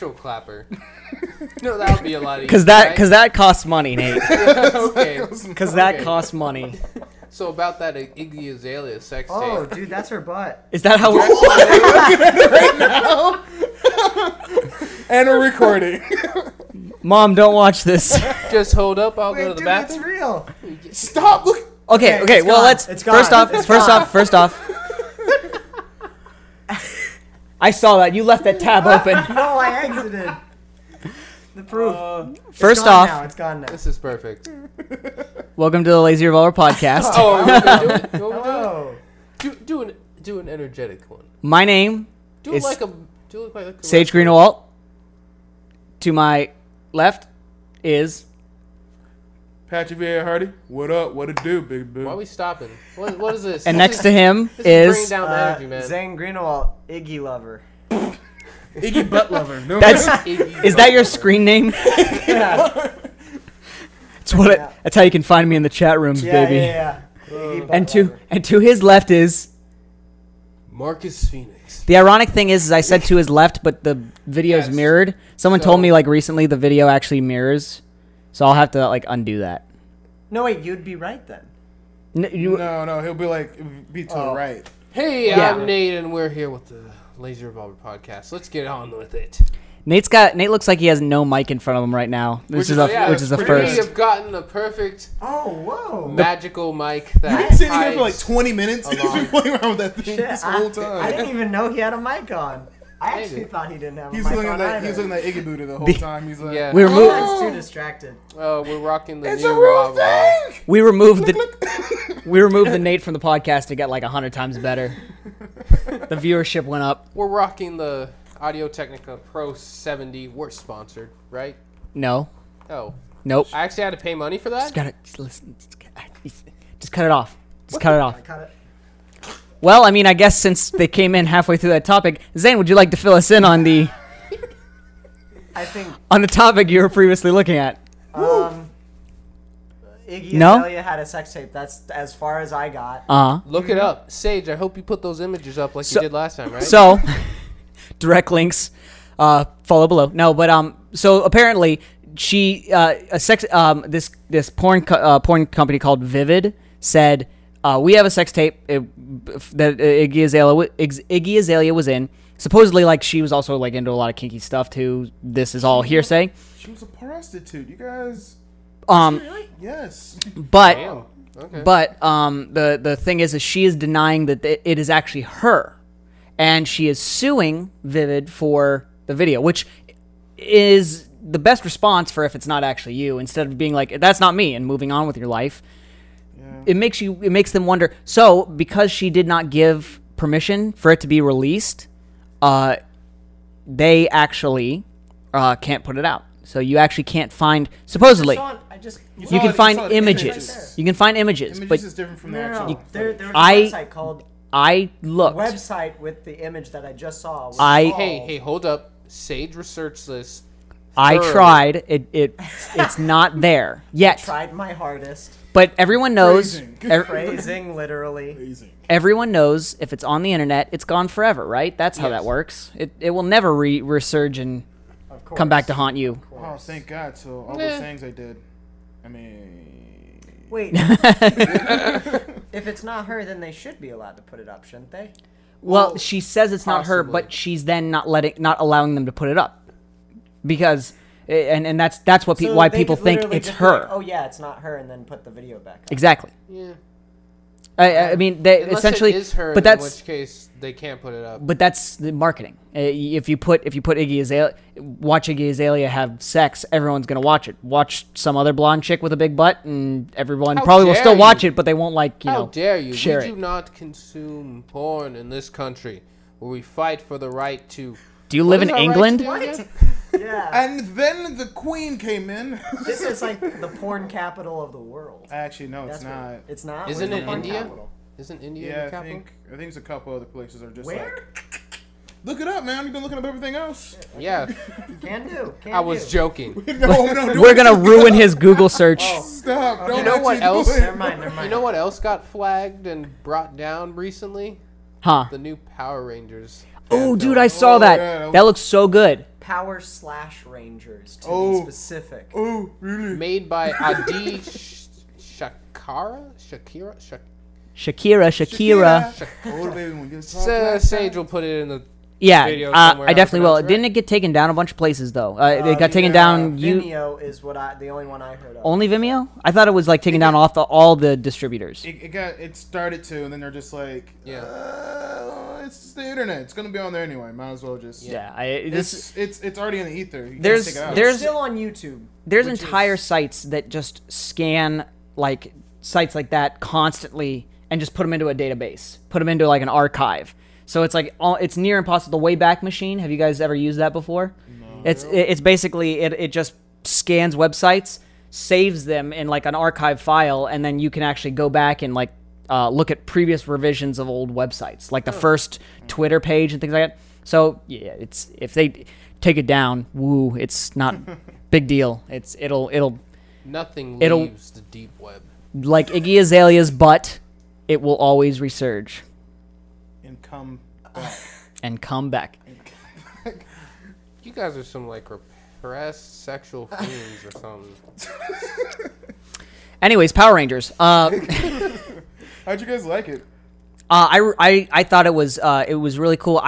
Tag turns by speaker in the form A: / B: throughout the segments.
A: actual clapper. No, that would be a lot easier.
B: Because that costs money, Nate.
A: Okay.
B: Because that costs money.
A: So about that Iggy Azalea sex tape.
C: Oh, dude, that's her butt.
B: Is that how we're
D: right now? And we're recording.
B: Mom, don't watch this.
A: Just hold up. I'll
C: Wait,
A: go to the
C: dude,
A: bathroom.
C: it's real.
D: Stop. Look.
B: Okay.
C: it's
B: Well,
C: gone.
B: let's
C: It's
B: first
C: gone. It's gone.
B: off. I saw that you left that tab open.
C: No, I exited. The proof.
B: First
C: It's gone
B: off,
C: now. It's gone now.
A: This is perfect.
B: welcome to the Lazy Revolver podcast.
A: Oh, we're gonna do it. You want me to
C: Hello.
A: do it? Do an energetic one.
B: My name
A: Do it
B: is
A: like a
B: Sage Greenawalt. To my left is
D: Patrick V.A. Hardy. What up? What it do, big boo?
A: Why are we stopping? What is this?
B: and next to him
A: This is bringing
B: is
A: down the energy, man.
C: Zane Greenawalt, Iggy lover.
D: Iggy butt lover. No.
B: that's
A: Iggy.
B: is that your screen name?
C: Yeah.
B: That's how you can find me in the chat rooms, baby.
C: Yeah. Iggy butt
B: And
C: lover.
B: to his left is
A: Marcus Phoenix?
B: the ironic thing is I said to his left, but the video's
A: Yes.
B: mirrored. Someone
A: So-
B: told me like recently the video actually mirrors, so I'll have to like undo that.
C: No, wait, you'd be right then.
D: No, he'll be like, be to the
C: Oh.
D: right.
A: Hey,
B: Yeah.
A: I'm Nate, and we're here with the Lazy Revolver podcast. Let's get on with it.
B: Nate looks like he has no mic in front of him right now. Which is the
A: We
B: first.
A: have gotten a perfect
C: Oh, whoa.
A: magical mic
D: You've
A: that
D: been sitting here for like
A: hides
D: 20 minutes. He's
A: along.
D: been playing around with that thing
C: Shit,
D: this whole
C: I
D: time.
C: didn't even know he had a mic on. I
A: Maybe.
C: actually thought he didn't have a
D: He's
C: mic
D: looking
C: on
D: at
C: either.
D: he's looking at Iggy Booty the whole
B: The-
D: time. He's like,
A: Yeah.
B: We
C: Oh,
B: removed
C: that's too distracted.
A: We're rocking the
D: it's
A: new
D: a real
A: Revolver.
D: thing.
B: We removed the Nate from the podcast to get like 100 times better. The viewership went up.
A: We're rocking the Audio Technica Pro 70. We're sponsored, right?
B: No,
A: Oh,
B: nope.
A: I actually had to pay money for that.
B: Just gotta just listen. Just cut it off. Just cut it off.
C: I cut it.
B: Well, I mean, I guess since they came in halfway through that topic, Zane, would you like to fill us in on the
C: I think
B: topic you were previously looking at?
C: Iggy
B: No?
C: Azalea had a sex tape. That's as far as I got.
A: Look it up, Sage. I hope you put those images up like
B: So-
A: you did last time, right?
B: So, direct links, follow below. No, but so apparently she this porn company called Vivid said we have a sex tape that Iggy Azalea was in. Supposedly, like she was also like into a lot of kinky stuff too. This is all hearsay.
D: She was a prostitute. You guys. Yes.
B: But
A: Damn. Okay.
B: But the thing is she is denying that it is actually her, and she is suing Vivid for the video, which is the best response for if it's not actually you. Instead of being like, "That's not me," and moving on with your life, it makes them wonder. So because she did not give permission for it to be released, they actually can't put it out. So you actually can't find supposedly. You can find images. You can find images,
D: Images
B: but
D: is different from the
C: No,
D: actual.
C: no. There was a
B: I-
C: website called
B: I looked.
C: website with the image that I just saw. was
B: I-
C: called-
A: Hey, hold up. Sage researched this.
B: I
A: thoroughly.
B: tried. It's not there yet.
C: tried my hardest.
B: But everyone knows.
D: Phrasing.
C: Phrasing, literally.
D: Amazing.
B: Everyone knows if it's on the internet, it's gone forever, right? That's how that
A: Yes.
B: works. It will never resurge and
C: Of course.
B: come back to haunt you.
D: Oh, thank God. So all those things I did. I mean.
C: Wait. If it's not her, then they should be allowed to put it up, shouldn't they?
B: Well, she says it's not her,
A: possibly.
B: but she's then not allowing them to put it up because, and that's what
C: So
B: why
C: they
B: people
C: could
B: think
C: literally
B: it's
C: just be
B: her.
C: like, oh yeah, it's not her, and then put the video back up.
B: Exactly.
A: Yeah.
B: I mean, they
A: Unless
B: essentially,
A: it is her,
B: but
A: in
B: that's
A: which case they can't put it up.
B: But that's the marketing. If you put Iggy Azalea, watch Iggy Azalea have sex, everyone's gonna watch it. Watch some other blonde chick with a big butt, and everyone
A: How
B: probably will
A: dare
B: still watch
A: you.
B: it, but they won't
A: How dare you?
B: share
A: We
B: it.
A: do not consume porn in this country, where we fight for the right to.
B: Do you
A: What
B: live
A: is
B: in
A: our right
B: England?
A: to do
C: What?
A: again?
C: Yeah.
D: And then the Queen came in.
C: This is like the porn capital of the world.
D: Actually, no, it's
C: That's
D: not.
C: what- It's not.
A: Isn't
C: Where's
A: it
C: the porn
A: India?
C: capital?
A: Isn't India
D: Yeah,
A: the
D: I
A: capital?
D: think there's a couple other places are just
C: Where?
D: like. Look it up, man. You've been looking up everything else.
A: Yeah,
C: Can do. Can
A: I was
C: do.
A: joking.
D: No,
B: We're gonna ruin his Google search.
D: Stop. Don't
A: You know what
D: actually do
A: else?
D: it.
C: Never mind. Never mind.
A: You know what else got flagged and brought down recently?
B: Huh?
A: The new Power Rangers.
B: Oh,
A: fan
B: dude,
A: film.
B: I saw that. That looks so good.
C: Power/Rangers to be specific.
D: Oh, really?
A: Made by Adi
B: Shakira.
D: Oh, baby, when you talk like
A: Sage
D: that.
A: will put it in the
B: Yeah,
A: video somewhere.
B: I definitely will.
A: Right?
B: Didn't it get taken down a bunch of places though? It got taken down.
C: Vimeo is the only one I heard of.
B: Only Vimeo? I thought it was like taken down off all the distributors.
D: It started to, and then they're just like, it's just the internet. It's gonna be on there anyway. Might as well just.
B: Yeah,
D: it's already in the ether. You can't
B: There's
D: take it out.
C: It's still on YouTube.
B: There's entire sites that just scan like sites like that constantly and just put them into a database, put them into like an archive. So it's like it's near impossible. The Wayback Machine. Have you guys ever used that before? No. It's basically it just scans websites, saves them in like an archive file, and then you can actually go back and like look at previous revisions of old websites, like the first Twitter page and things like that. So yeah, it's if they take it down, woo, it's not big deal. It'll
A: Nothing leaves the deep web.
B: Like Iggy Azalea's butt, it will always resurge. And come back.
A: You guys are some like repressed sexual fiends or something.
B: Anyways, Power Rangers.
D: How'd you guys like it?
B: I thought it was really cool.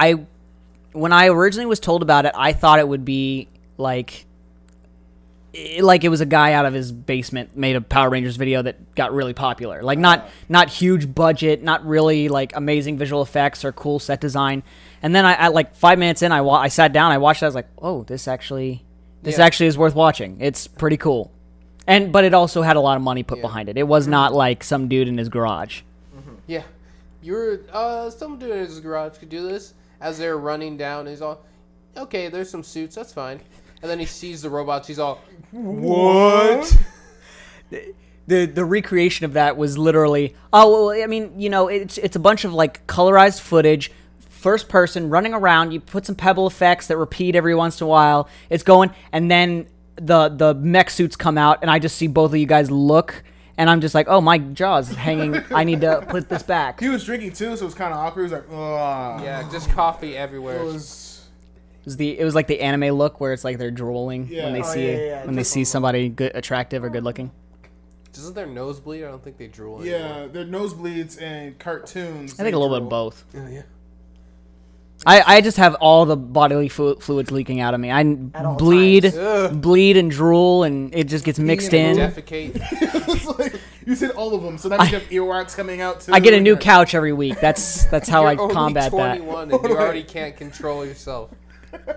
B: When I originally was told about it, I thought it would be like it was a guy out of his basement made a Power Rangers video that got really popular. Like not huge budget, not really like amazing visual effects or cool set design. And then I like 5 minutes in, I sat down, I watched it, I was like, oh, this actually is worth watching. It's pretty cool. But it also had a lot of money put behind it. It was not like some dude in his garage.
A: Yeah, some dude in his garage could do this. As they're running down, he's all, okay, there's some suits, that's fine. And then he sees the robots. He's all, what?
B: The recreation of that was literally, oh, well, I mean, you know, it's a bunch of like colorized footage, first person running around. You put some pebble effects that repeat every once in a while. It's going, and then the mech suits come out, and I just see both of you guys look, and I'm just like, oh, my jaw's hanging. I need to put this back.
D: He was drinking too, so it was kind of awkward. He was like, ugh.
A: Yeah, just coffee everywhere.
B: It was like the anime look where it's like they're drooling when they see somebody good, attractive or good looking.
A: Doesn't their nose bleed? I don't think they drool anymore.
D: Yeah, their nosebleeds and cartoons.
B: I think a little bit of both.
A: Yeah.
B: I just have all the bodily fluids leaking out of me. I bleed and drool, and it just gets mixed in.
A: Defecate.
D: It's like, you said all of them, so that means you have earwax coming out too.
B: I get a new couch every week. That's how I combat that.
A: You're only 21 and you already can't control yourself.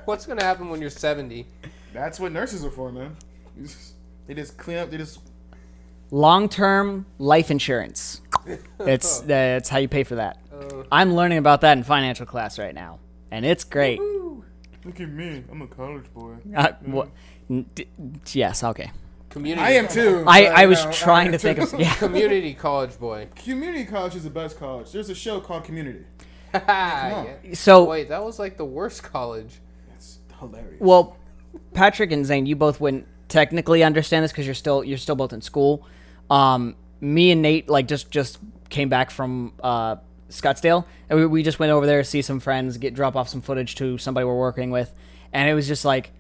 A: What's gonna happen when you're 70?
D: That's what nurses are for, man. They just clean up.
B: Long-term life insurance. That's how you pay for that. I'm learning about that in financial class right now, and it's great.
D: Look at me. I'm a college boy.
B: Yes, okay.
A: Community.
D: I am too.
B: I was trying to think of
A: Community college boy.
D: Community college is the best college. There's a show called Community.
A: Yeah.
B: So
A: wait, that was like the worst college.
D: It's hilarious.
B: Well, Patrick and Zane, you both wouldn't technically understand this because you're still both in school. Me and Nate like just came back from Scottsdale, and we just went over there to see some friends, drop off some footage to somebody we're working with, and it was just like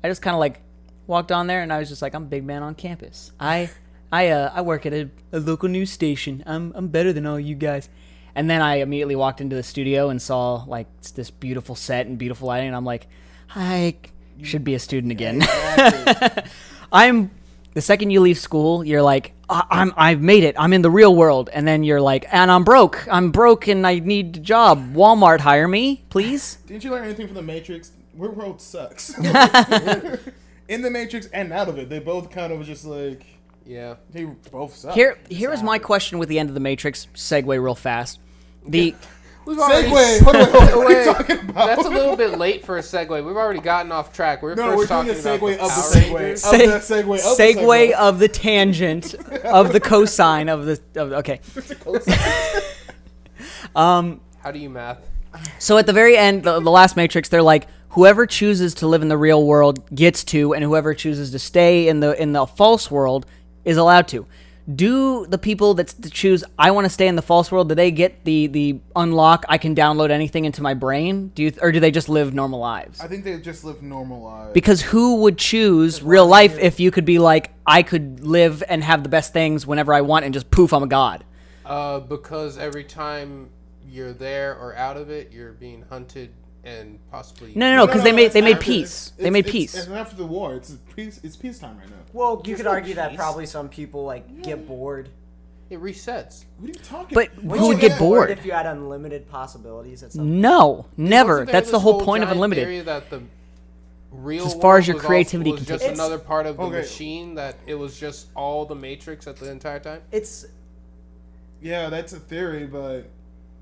B: I just kind of like walked on there, and I was just like, I'm a big man on campus. I work at a local news station. I'm better than all you guys. And then I immediately walked into the studio and saw like this beautiful set and beautiful lighting, and I'm like, I should be a student again. Exactly. The second you leave school, you're like, I've made it. I'm in the real world. And then you're like, and I'm broke. I'm broke and I need a job. Walmart, hire me, please.
D: Didn't you learn anything from The Matrix? Our world sucks. In The Matrix and out of it, they both kind of just like,
A: yeah,
D: they both suck.
B: Here is my question with the end of The Matrix. Segue real fast.
D: Segue. What are you talking about?
A: That's a little bit late for a segue. We've already gotten off track. We're doing a segue
D: of the segue.
B: Segue of the tangent of the cosine of the. Okay.
A: How do you math?
B: So at the very end, the last Matrix, they're like, whoever chooses to live in the real world gets to, and whoever chooses to stay in the false world is allowed to. do the people that choose I want to stay in the false world, do they get the unlock I can download anything into my brain? Or do they just live normal lives?
D: I think they just live normal lives.
B: Because who would choose real life if you could be like, I could live and have the best things whenever I want and just poof, I'm a god?
A: Because every time you're there or out of it, you're being hunted and possibly...
B: No, because they made peace. They made peace.
D: It's after the war. It's peacetime right now.
C: Well, you could argue that
A: peace.
C: probably some people like get bored.
A: It resets.
D: What are you talking
B: But
D: about?
B: who would get bored?
C: if you had unlimited possibilities at some
B: No, never.
A: Wasn't there
B: That's the
A: this
B: whole point of
A: giant
B: unlimited.
A: theory that the real
B: As far as
A: world
B: your
A: was
B: creativity
A: was
B: can
A: just
B: take-
A: another part of the
D: Okay.
A: machine, that it was just all the Matrix at the entire time?
C: It's
D: Yeah, that's a theory, but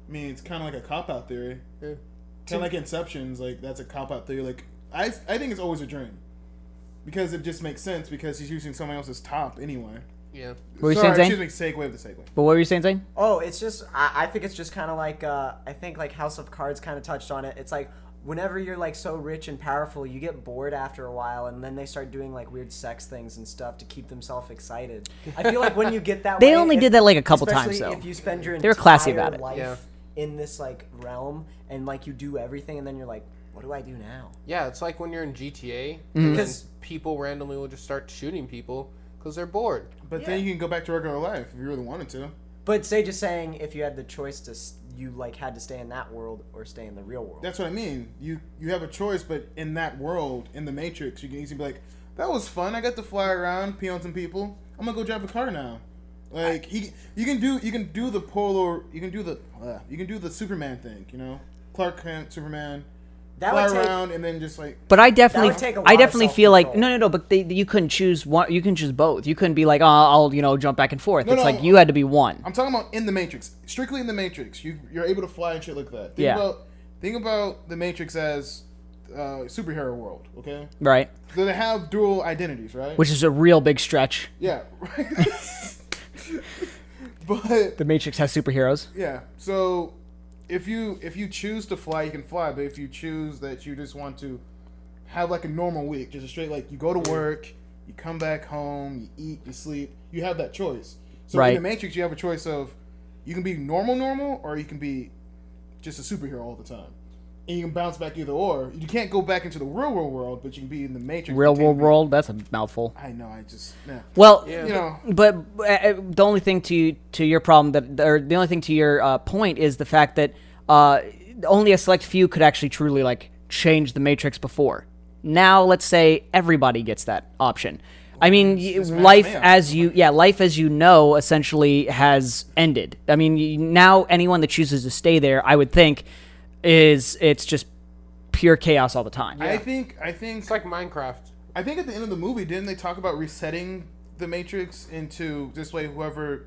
D: I mean, it's kind of like a cop-out theory.
A: Yeah.
D: Kind of like Inception's, like that's a cop-out theory. Like I think it's always a dream because it just makes sense because he's using someone else's top anyway.
A: Yeah.
B: What were you
D: Sorry,
B: saying, Zane?
D: excuse me, segue of the segue.
B: But what were you saying, Zane?
C: it's just I think it's just kind of like I think like House of Cards kind of touched on it. It's like whenever you're like so rich and powerful, you get bored after a while, and then they start doing like weird sex things and stuff to keep themselves excited. I feel like when you get that,
B: They
C: way,
B: only did that like a couple times,
C: especially
B: though.
C: if you spend your
B: They were classy
C: entire
B: about it.
C: life
A: Yeah.
C: in this like realm and like you do everything, and then you're like, what do I do now?
A: Yeah, it's like when you're in GTA,
B: Mm-hmm.
A: and then
C: Because-
A: people randomly will just start shooting people because they're bored.
D: But then you can go back to regular life if you really wanted to.
C: But say just saying if you had the choice to you like had to stay in that world or stay in the real world.
D: That's what I mean. You have a choice, but in that world, in the Matrix, you can easily be like, "That was fun. I got to fly around, pee on some people. I'm gonna go drive a car now." Like you can do the polar, you can do the Superman thing. You know, Clark Kent, Superman,
C: That
D: fly
C: would take-
D: around and then just like.
B: But I
C: would
B: definitely,
C: take a lot
B: I
C: of
B: definitely feel like
C: self-control.
B: no. But you couldn't choose one. You can choose both. You couldn't be like, oh, I'll jump back and forth.
D: No,
B: It's
D: no.
B: like you had to be one.
D: I'm talking about in the Matrix, strictly in the Matrix. You're able to fly and shit like that. Think about the Matrix as superhero world. Okay,
B: Right.
D: so they have dual identities, right?
B: Which is a real big stretch.
D: Yeah, right. But
B: The Matrix has superheroes.
D: yeah, so if you choose to fly, you can fly. But if you choose that you just want to have like a normal week, just a straight like you go to work, you come back home, you eat, you sleep, you have that choice. So
B: Right.
D: in the Matrix, you have a choice of you can be normal, or you can be just a superhero all the time. And you can bounce back either or. You can't go back into the real world, but you can be in the Matrix.
B: Real
D: pretending-
B: world. That's a mouthful.
D: I know. I just
B: Well,
A: Yeah.
D: you know.
B: but the only thing to your problem or the only thing to your point is the fact that only a select few could actually truly like change the Matrix before. Now, let's say everybody gets that option. I mean,
D: It's
B: life
D: mass mail.
B: life as you know essentially has ended. I mean, now anyone that chooses to stay there, I would think, it's just pure chaos all the time.
D: I think
A: It's like Minecraft.
D: I think at the end of the movie, didn't they talk about resetting the Matrix into this way? Whoever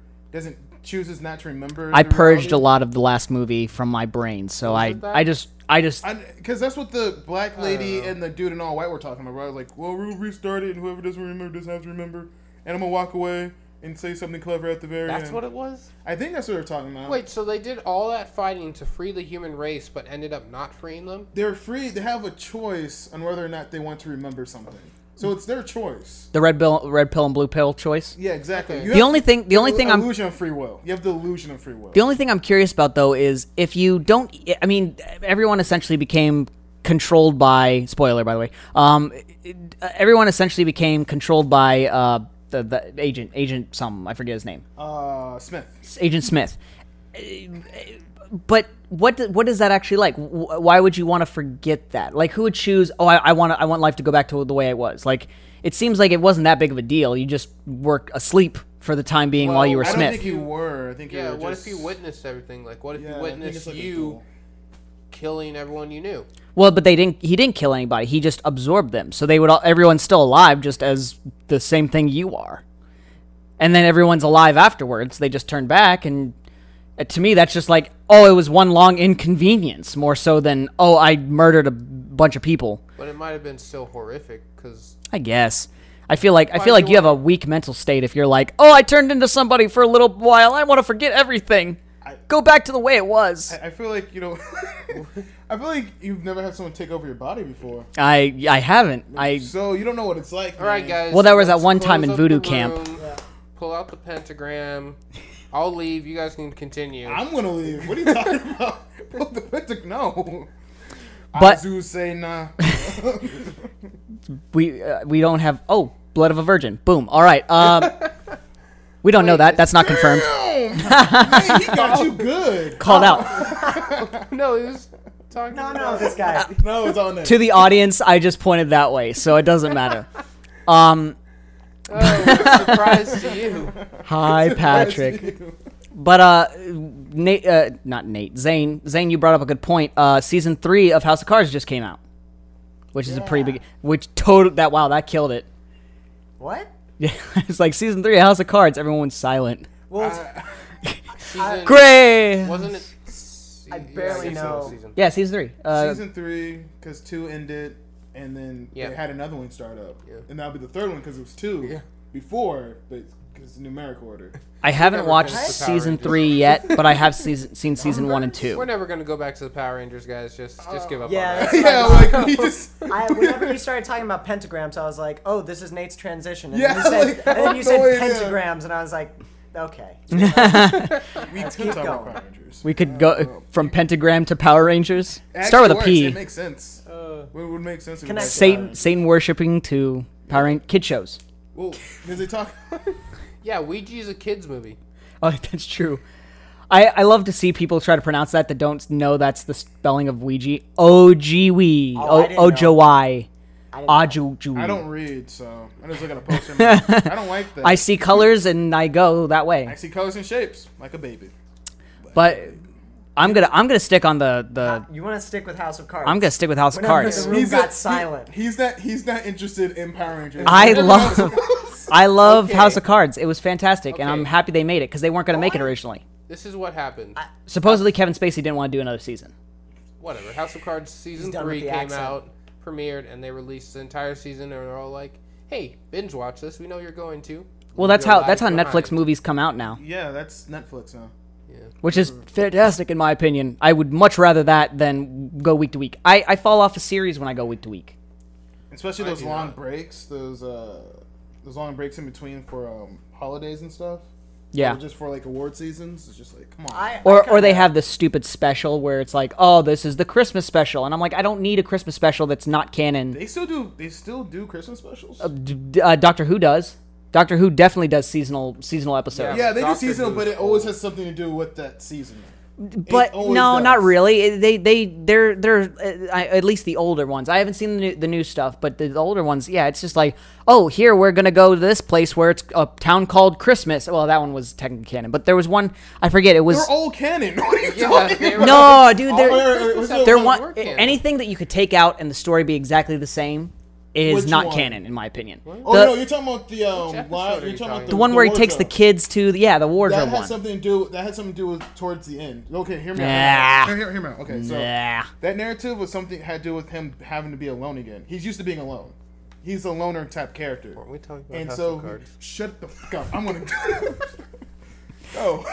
D: chooses not to remember.
B: I
D: the
B: purged a
D: reality?
B: lot of the last movie from my brain, so
A: Was it that?
B: I just
D: Because that's what the black lady
A: know.
D: and the dude in all white were talking about. Right? Like, well, we'll restart it, and whoever doesn't remember doesn't have to remember. And I'm gonna walk away and say something clever at the very
A: That's
D: end.
A: what it was?
D: I think that's what they're talking about.
A: Wait, so they did all that fighting to free the human race, but ended up not freeing them?
D: They're free. They have a choice on whether or not they want to remember something. So it's their choice.
B: the red pill and blue pill choice.
D: Yeah, exactly.
A: Okay.
D: You
B: The
D: have
B: only thing I'm
D: illusion of free will. You have the illusion of free will.
B: The only thing I'm curious about, though, is if you don't... I mean, everyone essentially became controlled by... Spoiler, by the way. Everyone essentially became controlled by the agent some. I forget his name.
D: Smith.
B: Agent Smith. But what is that actually like? Why would you want to forget that? Like, who would choose, oh, I want life to go back to the way it was? Like, it seems like it wasn't that big of a deal. You just were asleep for the time being while you were
D: I don't
B: Smith.
D: think you were. I think you
A: Yeah,
D: were
A: what
D: just...
A: if you witnessed everything? Like, what if
D: Yeah,
A: you
D: I think
A: witnessed
D: it's like a
A: you
D: duel.
A: killing everyone you knew?
B: Well, but he didn't kill anybody. He just absorbed them. So everyone's still alive, just as the same thing you are. And then everyone's alive afterwards. They just turn back, and to me, that's just like, oh, it was one long inconvenience, more so than, oh, I murdered a bunch of people.
A: But it might have been still horrific, because...
B: I guess. I feel like
A: do
B: you
A: you
B: have a weak mental state if you're like, oh, I turned into somebody for a little while. I want to forget everything. Go back to the way it was.
D: I feel like, you know... I feel like you've never had someone take over your body before.
B: I haven't.
D: So you don't know what it's like,
A: All right,
D: man.
A: guys.
B: Well, there was that
A: let's
B: one time
A: close
B: in
A: up
B: voodoo
A: the
B: camp.
A: room, pull out the pentagram. I'll leave. You guys can continue.
D: I'm gonna leave. What are you talking about? Pull the pentagram? No.
B: But
D: Azu say nah.
B: we don't have. Oh, blood of a virgin. Boom. All right. We don't know that. That's not confirmed.
D: Damn! Man, he got you good.
B: Called out.
A: No, he was talking.
C: No, this guy.
D: No, it's on there.
B: To the audience, I just pointed that way, so it doesn't matter.
A: Oh, surprise to you.
B: Hi, Patrick. But Nate, not Nate, Zane, you brought up a good point. Season 3 of House of Cards just came out, which is a pretty big. That killed it.
C: What?
B: Yeah, it's like season 3 of House of Cards. Everyone went silent.
C: Well,
B: Gray.
A: Wasn't it?
C: I barely know.
B: Yeah, season 3.
D: Season 3, because 2 ended, and then they had another one start up, and that'll be the third one because it was 2 before, but because the numeric order.
B: I haven't watched season 3 yet, but I have seen season 1 and 2.
A: We're never gonna go back to the Power Rangers, guys. Just give up.
C: Yeah,
A: on
D: Yeah, like we just.
C: whenever you started talking about pentagrams, I was like, "Oh, this is Nate's transition." And
D: Yeah,
C: then you said
D: no idea.
C: pentagrams, and I was like, "Okay."
D: We could
C: keep
D: talk about
C: going.
D: Power Rangers.
B: We could go from Pentagram to Power Rangers.
D: Actually
B: Start with a
D: works.
B: P.
D: It makes sense. It would make sense. If we
C: Connect.
D: like
B: Satan worshipping to Power Rangers kid shows.
D: Well, because they talk.
A: Yeah, Ouija's a kids movie.
B: Oh, that's true. I love to see people try to pronounce that don't know that's the spelling of Ouija. O-G-Wee. O-J-Y. Aju.
D: I don't read, so I just look at a poster. And I don't like that.
B: I see colors and I go that way.
D: I see colors and shapes like a baby.
B: But I'm gonna stick on the.
C: You want to stick with House of Cards?
B: I'm gonna stick with House of
C: Whenever
B: Cards.
C: the room got silent.
D: He's not interested in Power Rangers.
B: I love
C: Okay.
B: House of Cards. It was fantastic, and I'm happy they made it because they weren't gonna make it originally.
A: This is what happened.
B: Supposedly Kevin Spacey didn't want to do another season.
A: Whatever. House of Cards season
C: done with
A: 3
C: the
A: came
C: accent.
A: out, premiered, and they released the entire season, and they're all like, "Hey, binge watch this. We know you're going to."
B: Well, that's
A: Go
B: how
A: live
B: Netflix
A: behind.
B: movies come out now,
D: Yeah, that's Netflix now.
B: which is fantastic in my opinion. I would much rather that than go week to week. I fall off a series when I go week to week.
D: Especially those
A: do
D: long
A: not.
D: breaks, those long breaks in between for holidays and stuff.
B: Yeah.
D: Or just for like award seasons. It's just like, come on.
B: Or they have this stupid special where it's like, oh, this is the Christmas special, and I'm like, I don't need a Christmas special that's not canon.
D: They still do Christmas specials.
B: Doctor Who does. Doctor Who definitely does seasonal episodes.
D: Yeah, they do
A: Doctor
D: seasonal,
A: Who
D: but
A: is
D: it always
A: old.
D: has something to do with that season.
B: But
D: It always
B: no,
D: does.
B: not really. They're at least the older ones. I haven't seen the new stuff, but the older ones, yeah, it's just like, oh, here we're gonna go to this place where it's a town called Christmas. Well, that one was technically canon, but there was one I forget. It was
D: They're all canon. What are you
A: Yeah,
D: talking
A: they
D: about?
A: were-
B: no, dude.
D: wait,
B: They're
A: Some
B: one
A: were canon.
B: anything that you could take out and the story be exactly the same is
D: Which
B: not
D: one?
B: canon in my opinion.
D: Oh
B: The-
D: no, you're talking about the
A: episode are you
D: you're talking about
A: talking
B: The one where he takes the
D: wardrobe.
B: kids to the wardrobe
D: That had
B: one.
D: something to do. That had something to do with towards the end. Okay, hear me
B: Nah.
D: out. Hear me out. Okay, so
B: Nah.
D: that narrative was something had to do with him having to be alone again. He's used to being alone. He's a loner type character.
A: Weren't we talking about
D: And
A: House
D: so,
A: of Cards?
D: shut the fuck up. I'm gonna. Oh,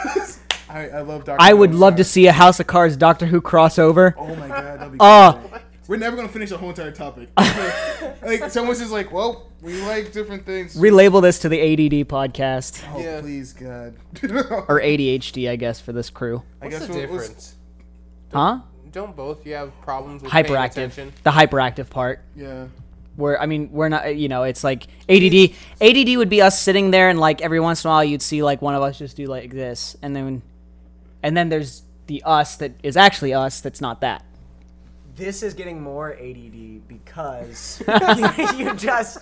D: I love Doctor.
B: I would love to see a House of Cards Doctor Who crossover.
D: Oh my god, that'd be.
B: Oh.
D: Great. We're never gonna finish the whole entire topic. Like someone's just like, well, we like different things.
B: Relabel this to the ADD podcast.
D: Oh
A: Yeah.
D: please, God.
B: Or ADHD, I guess, for this crew.
A: What's the difference?
B: Huh?
A: Don't both you have problems with paying
B: Hyperactive.
A: attention?
B: The hyperactive part.
D: Yeah.
B: Where, I mean, we're not, it's like ADD. ADD would be us sitting there and, like, every once in a while you'd see, like, one of us just do, like, this. And then there's the us that is actually us that's not that.
C: This is getting more ADD because you just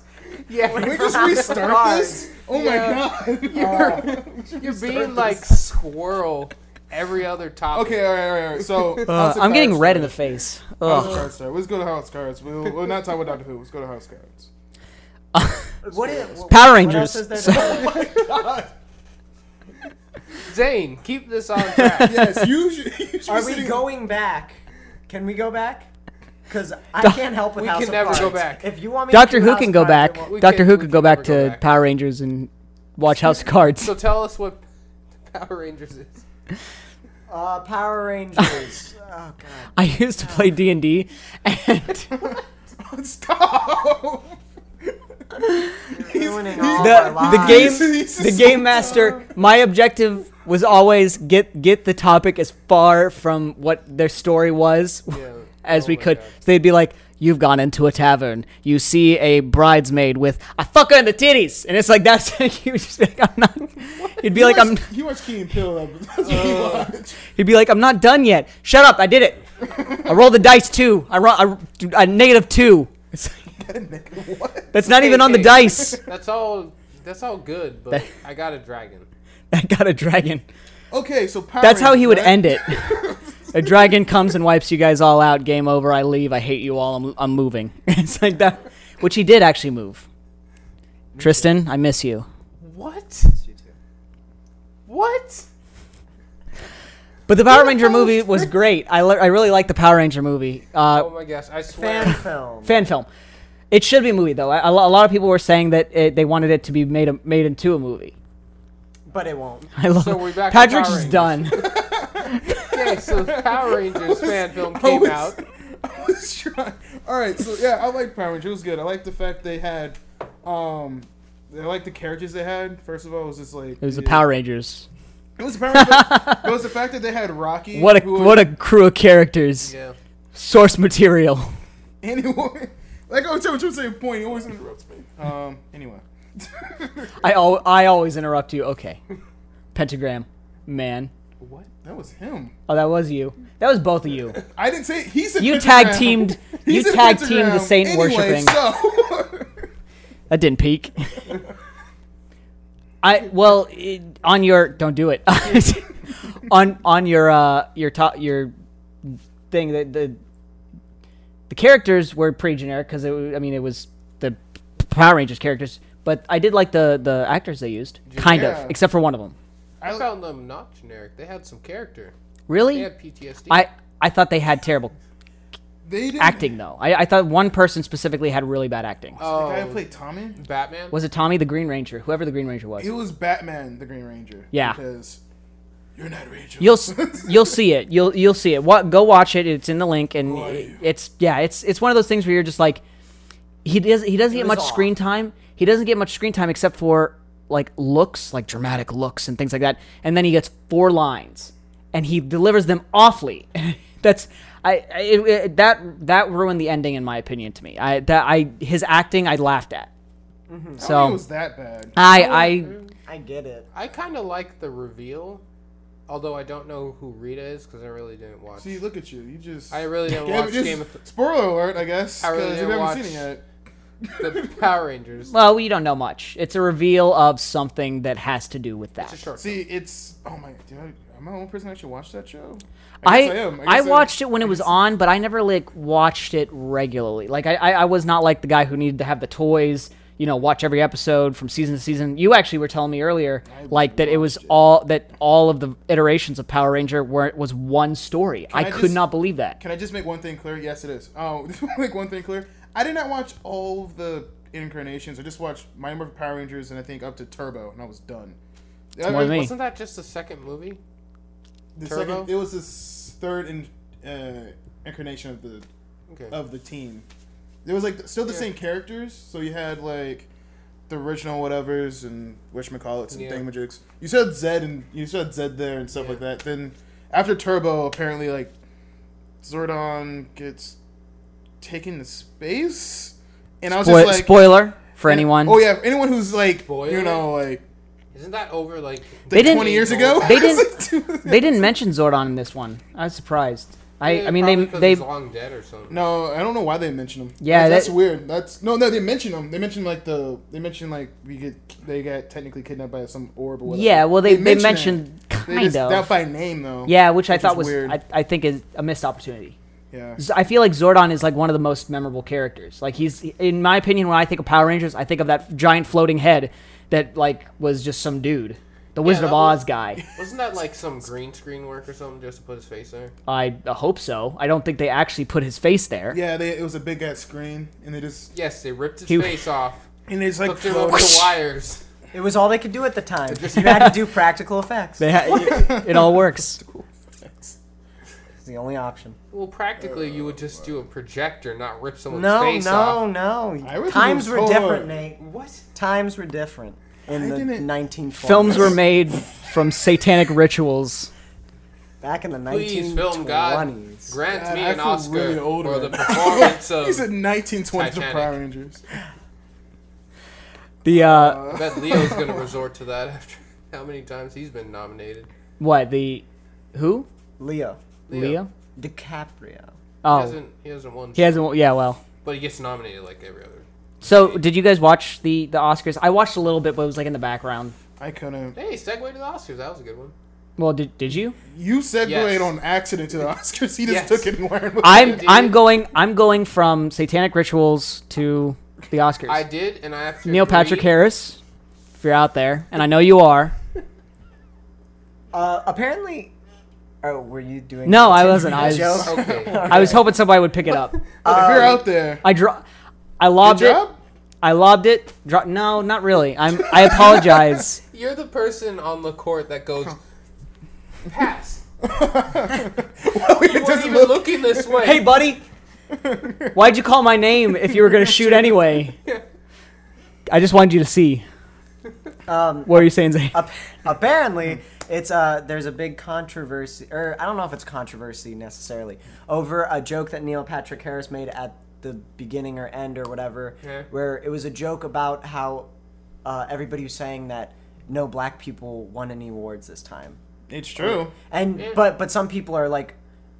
A: Yeah,
D: Can we just restart this? Oh my god.
A: you're being like squirrel every other topic.
D: Okay, all right. So House of
B: I'm getting
D: Cards
B: red in the
D: started.
B: face.
D: House of
B: Ugh.
D: Cards started. Let's go to House Cards. We'll not talk about Doctor Who. Let's go to House Cards.
C: what is
B: Power
C: What
B: Rangers.
C: else is there to
D: Oh my god.
A: Zane, keep this on track.
D: Yes, you should
C: Are
D: be
C: we
D: sitting-
C: going back? Can we go back? Because I can't help with
A: We
C: House
A: can
C: of
A: never
C: Cards.
A: go back.
C: If you want me
B: Doctor
C: to do
B: Who
C: House
B: can
C: of
B: go
C: Cards,
B: back.
C: it won't-
A: We
B: Doctor
A: can-
B: Who
A: we
B: could
A: can
B: go back
A: never go
B: to
A: back.
B: Power Rangers and watch House of Cards.
A: So tell us what Power Rangers is.
C: Power Rangers. Oh god.
B: I used to play D&D, and
D: Stop. He's
C: ruining all our lives.
B: The game master. My objective was always get the topic as far from what their story was as we could.
A: God.
B: So they'd be like, "You've gone into a tavern. You see a bridesmaid with a fucker in the titties," and it's like that's. He was just like, "I'm not." He'd be like, "I'm."
D: He watched Key and Peele. That's what he watched.
B: He'd be like, "I'm not done yet. Shut up! I did it. I rolled the dice too. I -2." It's like,
D: What?
B: that's not even on the
A: Hey,
B: dice.
A: That's all good, but I got a dragon.
B: I got a dragon.
D: Okay, so Power
B: That's how he would
D: Rangers,
B: end it. A dragon comes and wipes you guys all out. Game over. I leave. I hate you all. I'm moving. It's like that. Which he did actually move. Tristan, I miss you.
A: What? What?
B: But the Power Ranger movie was great. I really like the Power Ranger movie.
A: Oh my gosh! I swear.
C: Fan film.
B: Fan film. It should be a movie though. A lot of people were saying that they wanted it to be made into a movie.
C: But it won't.
B: I love.
A: So we're back to
B: Patrick's
A: Power
B: is done.
A: Okay, so the Power Rangers fan film came out.
D: I was trying. All right, so yeah, I like Power Rangers. It was good. I like the fact they had, I like the characters they had. First of all, it was just like
B: It was the Power Rangers.
D: It was the Power Rangers. It was the fact that they had Rocky.
B: What
D: who
B: a crew of characters.
A: Yeah.
B: Source material.
D: Anyway, like I was saying, point. He always interrupts me. Anyway.
B: I always interrupt you. Okay. Pentagram, man.
A: What?
D: That was him.
B: Oh, that was you. That was both of you.
D: I didn't say he said
B: You
D: pentagram.
B: tag teamed.
D: He
B: You
D: said
B: tag teamed the
D: pentagram.
B: saint
D: Anyway,
B: worshiping.
D: So.
B: That didn't peak. On your don't do it. on your thing that the characters were pretty generic because it was the Power Rangers characters, but I did like the actors they used, kind
D: Yeah.
B: of, except for one of them.
A: I found them not generic. They had some character. They
B: Really?
A: had PTSD.
B: I thought they had terrible
D: They didn't.
B: acting though. I thought one person specifically had really bad acting.
D: The guy who
A: Oh,
D: played Tommy.
A: Batman.
B: Was it Tommy the Green Ranger? Whoever the Green Ranger was.
D: It was Batman, the Green Ranger.
B: Yeah.
D: Because you're not Rachel.
B: You'll see it. You'll see it. Go watch it. It's in the link, and
D: Who are you?
B: it's one of those things where you're just like, he doesn't get
C: was
B: much
C: off.
B: screen time. He doesn't get much screen time except for like looks, like dramatic looks and things like that. And then he gets 4 lines, and he delivers them awfully. That ruined the ending in my opinion to me. His acting I laughed at.
D: I don't think
B: So
D: it was that bad.
C: I get it.
A: I kind of like the reveal, although I don't know who Rita is because I really didn't watch.
D: See, look at you. You just.
A: I really didn't
D: Yeah,
A: watch
D: just-
A: Game of
D: Spoiler alert, I guess.
A: I really
D: Because you
A: didn't
D: haven't seen
A: watch-
D: it yet.
A: the Power Rangers.
B: well, we don't know much. It's a reveal of something that has to do with
A: It's a
B: that.
A: short
D: See, it's. Oh my. Am I the only person that actually watched that show?
B: I
D: guess am.
B: I
D: guess
B: watched it when it was on, but I never like watched it regularly. Like I was not like the guy who needed to have the toys, watch every episode from season to season. You actually were telling me earlier, like that it was all of the iterations of Power Ranger was one story. I could
D: just-
B: not believe that.
D: Can I just make one thing clear? Yes, it is. Oh, make one thing clear. I did not watch all of the incarnations. I just watched Mighty Morphin Power Rangers and I think up to Turbo, and I was done.
B: more than me.
A: Wasn't that just the second movie?
D: The
A: Turbo?
D: second, it was the third incarnation
A: Okay.
D: of the team. There was like still the same characters, so you had like the original whatevers and whatchamacallits and
A: Yeah.
D: thingamajigs. You said Zed there and stuff like that. Then after Turbo, apparently like Zordon gets taken to space, and I was just like,
B: Spoiler for anyone.
D: oh yeah, anyone who's like,
A: Spoiler?
D: like
A: Isn't that over like?
B: They didn't-
D: 20 years ago.
B: They didn't. They didn't mention Zordon in this one. I was surprised. I mean
A: probably 'cause
B: they
A: he's long dead or something.
D: No, I don't know why they mentioned him.
B: Yeah,
D: that's weird. That's no, they mention him. They mentioned they got technically kidnapped by some orb or whatever.
B: yeah. Well, they
D: mention
B: mentioned
D: it. They
B: kind
D: just,
B: of.
D: that by name though.
B: Yeah, which I
D: which
B: thought
D: is
B: was
D: weird.
B: I think is a missed opportunity.
D: Yeah.
B: I feel like Zordon is like one of the most memorable characters. Like he's, in my opinion, when I think of Power Rangers, I think of that giant floating head that like was just some dude, the Wizard of
A: that
B: Oz
A: was-
B: guy.
A: Wasn't that like some green screen work or something just to put his face there?
B: I hope so. I don't think they actually put his face there.
D: Yeah, it was a big ass screen, and they just
A: Yes, they ripped his
B: He-
A: face off,
D: and it's like
A: hooked him over the wires.
C: It was all they could do at the time. You had to do practical effects.
B: It all works.
C: the only option.
A: Well, practically, you would just do a projector, not rip someone's
C: No,
A: face off.
C: no. Times were
D: hard.
C: different, Nate.
A: What?
C: Times were different in the 1920s.
B: Films were made from satanic rituals.
C: Back in the
A: Please,
C: 1920s.
A: film God, grant
D: God,
A: me
D: I
A: an
D: feel
A: Oscar
D: really old
A: for
D: right
A: the
D: now.
A: performance of.
D: He said 1920s of
A: Titanic.
D: Power Rangers.
A: I bet Leo's gonna resort to that after how many times he's been nominated.
B: What, who?
C: Leo.
B: Leo?
C: DiCaprio.
B: Oh.
A: He hasn't won.
B: He hasn't, yeah, well.
A: But he gets nominated like every other.
B: So, did you guys watch the Oscars? I watched a little bit, but it was like in the background.
D: I couldn't.
A: Hey, segue to the Oscars. That was a good one.
B: Well, did you?
D: You segued
A: Yes.
D: on accident to the Oscars. He just
A: Yes.
D: took it and ran with it.
B: I'm going from satanic rituals to the Oscars.
A: I did, and I have to
B: Neil
A: agree.
B: Patrick Harris, if you're out there, and I know you are.
C: Apparently... Oh, were you doing...
B: No, I wasn't. I was,
C: joke?
A: Okay.
B: I was hoping somebody would pick it up.
D: But if you're out there,
B: I lobbed
D: good
B: it.
D: job.
B: I lobbed it. No, not really. I apologize.
A: You're the person on the court that goes, pass.
D: Well,
A: You
D: it
A: weren't
D: doesn't
A: even
D: look-
A: looking this way.
B: Hey, buddy. Why'd you call my name if you were going to shoot anyway? I just wanted you to see. What were you saying, Zay?
C: Apparently, it's there's a big controversy, or I don't know if it's controversy necessarily, over a joke that Neil Patrick Harris made at the beginning or end or whatever,
A: Yeah.
C: where it was a joke about how everybody was saying that no black people won any awards this time.
D: It's true.
C: And
A: Yeah.
C: but some people are like,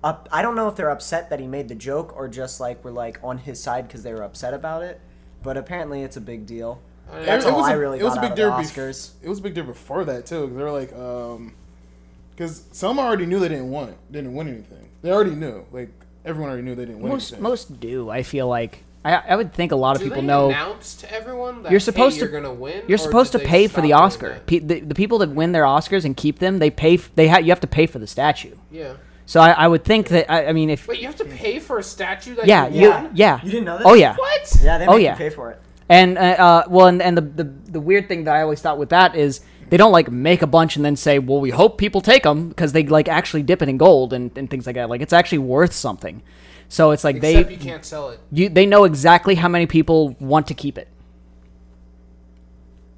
C: I don't know if they're upset that he made the joke or just like were like on his side because they were upset about it. But apparently, it's a big deal. That's all I really got out of the Oscars.
D: It was a big deal before that too. 'Cause they were like, because some already knew they didn't win anything. They already knew. Like everyone already knew they didn't win anything.
B: Most do. I feel like I would think a lot of
A: Do
B: people
A: they
B: know.
A: announce to everyone that
B: You're supposed
A: hey,
B: to-
A: you're gonna win?
B: You're
A: or
B: supposed
A: do
B: to
A: they
B: pay for the
A: stop
B: Oscar.
A: doing that?
B: The people that win their Oscars and keep them, they pay. You have to pay for the statue.
A: Yeah.
B: So I would think that I mean if
A: Wait, you have to pay for a statue that
B: yeah
A: you won?
C: You didn't know that?
B: Oh yeah.
A: What?
C: Yeah, they
B: Oh,
C: make
B: yeah.
C: you pay for it.
B: And the weird thing that I always thought with that is they don't like make a bunch and then say, well, we hope people take them, because they like actually dip it in gold and things like that. Like it's actually worth something. So it's like
A: Except you can't sell it.
B: they know exactly how many people want to keep it.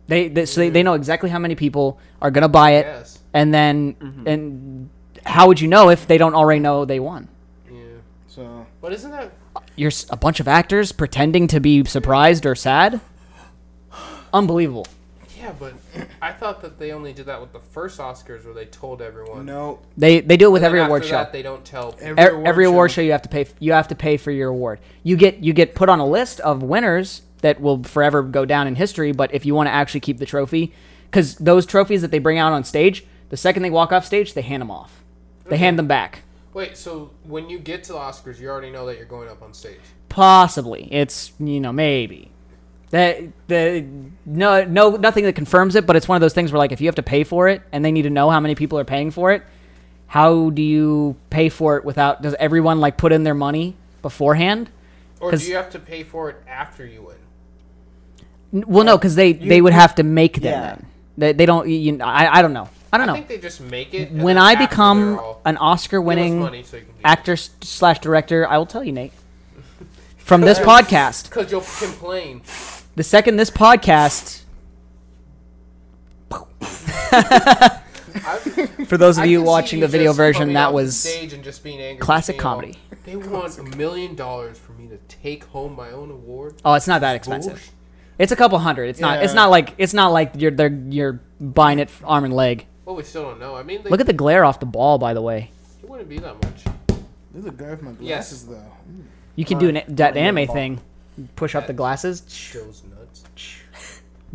B: They know exactly how many people are gonna buy it,
A: Yes.
B: and then and how would you know if they don't already know they won?
A: Yeah.
D: So
A: But isn't that
B: You're a bunch of actors pretending to be surprised or sad. Unbelievable.
A: yeah, but I thought that they only did that with the first Oscars where they told everyone.
D: no,
B: They do it with
A: And
B: every
A: then
B: award
A: after
B: show.
A: that, they don't tell people.
B: Every award show you have to pay. You have to pay for your award. You get put on a list of winners that will forever go down in history. But if you want to actually keep the trophy, because those trophies that they bring out on stage, the second they walk off stage, they hand them off. They hand them back.
A: Wait, so when you get to the Oscars, you already know that you're going up on stage.
B: Possibly, it's maybe. Nothing that confirms it, but it's one of those things where like if you have to pay for it and they need to know how many people are paying for it, how do you pay for it without? Does everyone like put in their money beforehand?
A: Or
B: 'Cause-
A: do you have to pay for it after you win?
B: Well, no, because they would have to make them.
C: Yeah.
B: Then they don't. I don't know. I don't
A: I
B: know.
A: think they just make it. and
B: When
A: then
B: I
A: after
B: become
A: they're all,
B: an
A: "Give us
B: Oscar-winning
A: money so you can keep
B: actor / director, I will tell you, Nate. From this podcast,
A: Because you'll complain.
B: the second this podcast, for those of
A: I
B: you
A: can see
B: watching the video
A: just
B: version,
A: coming
B: that
A: off the
B: was
A: stage and just being angry,
B: classic
A: saying, "Oh,
B: comedy."
A: They want $1 million for me to take home my own award.
B: Oh, it's not that expensive.
A: Bullshit.
B: It's a couple hundred. It's not. It's
D: Yeah.
B: not like you're buying it arm and leg.
A: Well, we still don't know. I mean,
B: Look at the glare off the ball, by the way.
A: it wouldn't be that much.
D: there's a guy with my
A: Yes.
D: glasses though.
B: You can do that anime
C: ball.
B: thing. Push up the glasses.
A: Joe's nuts.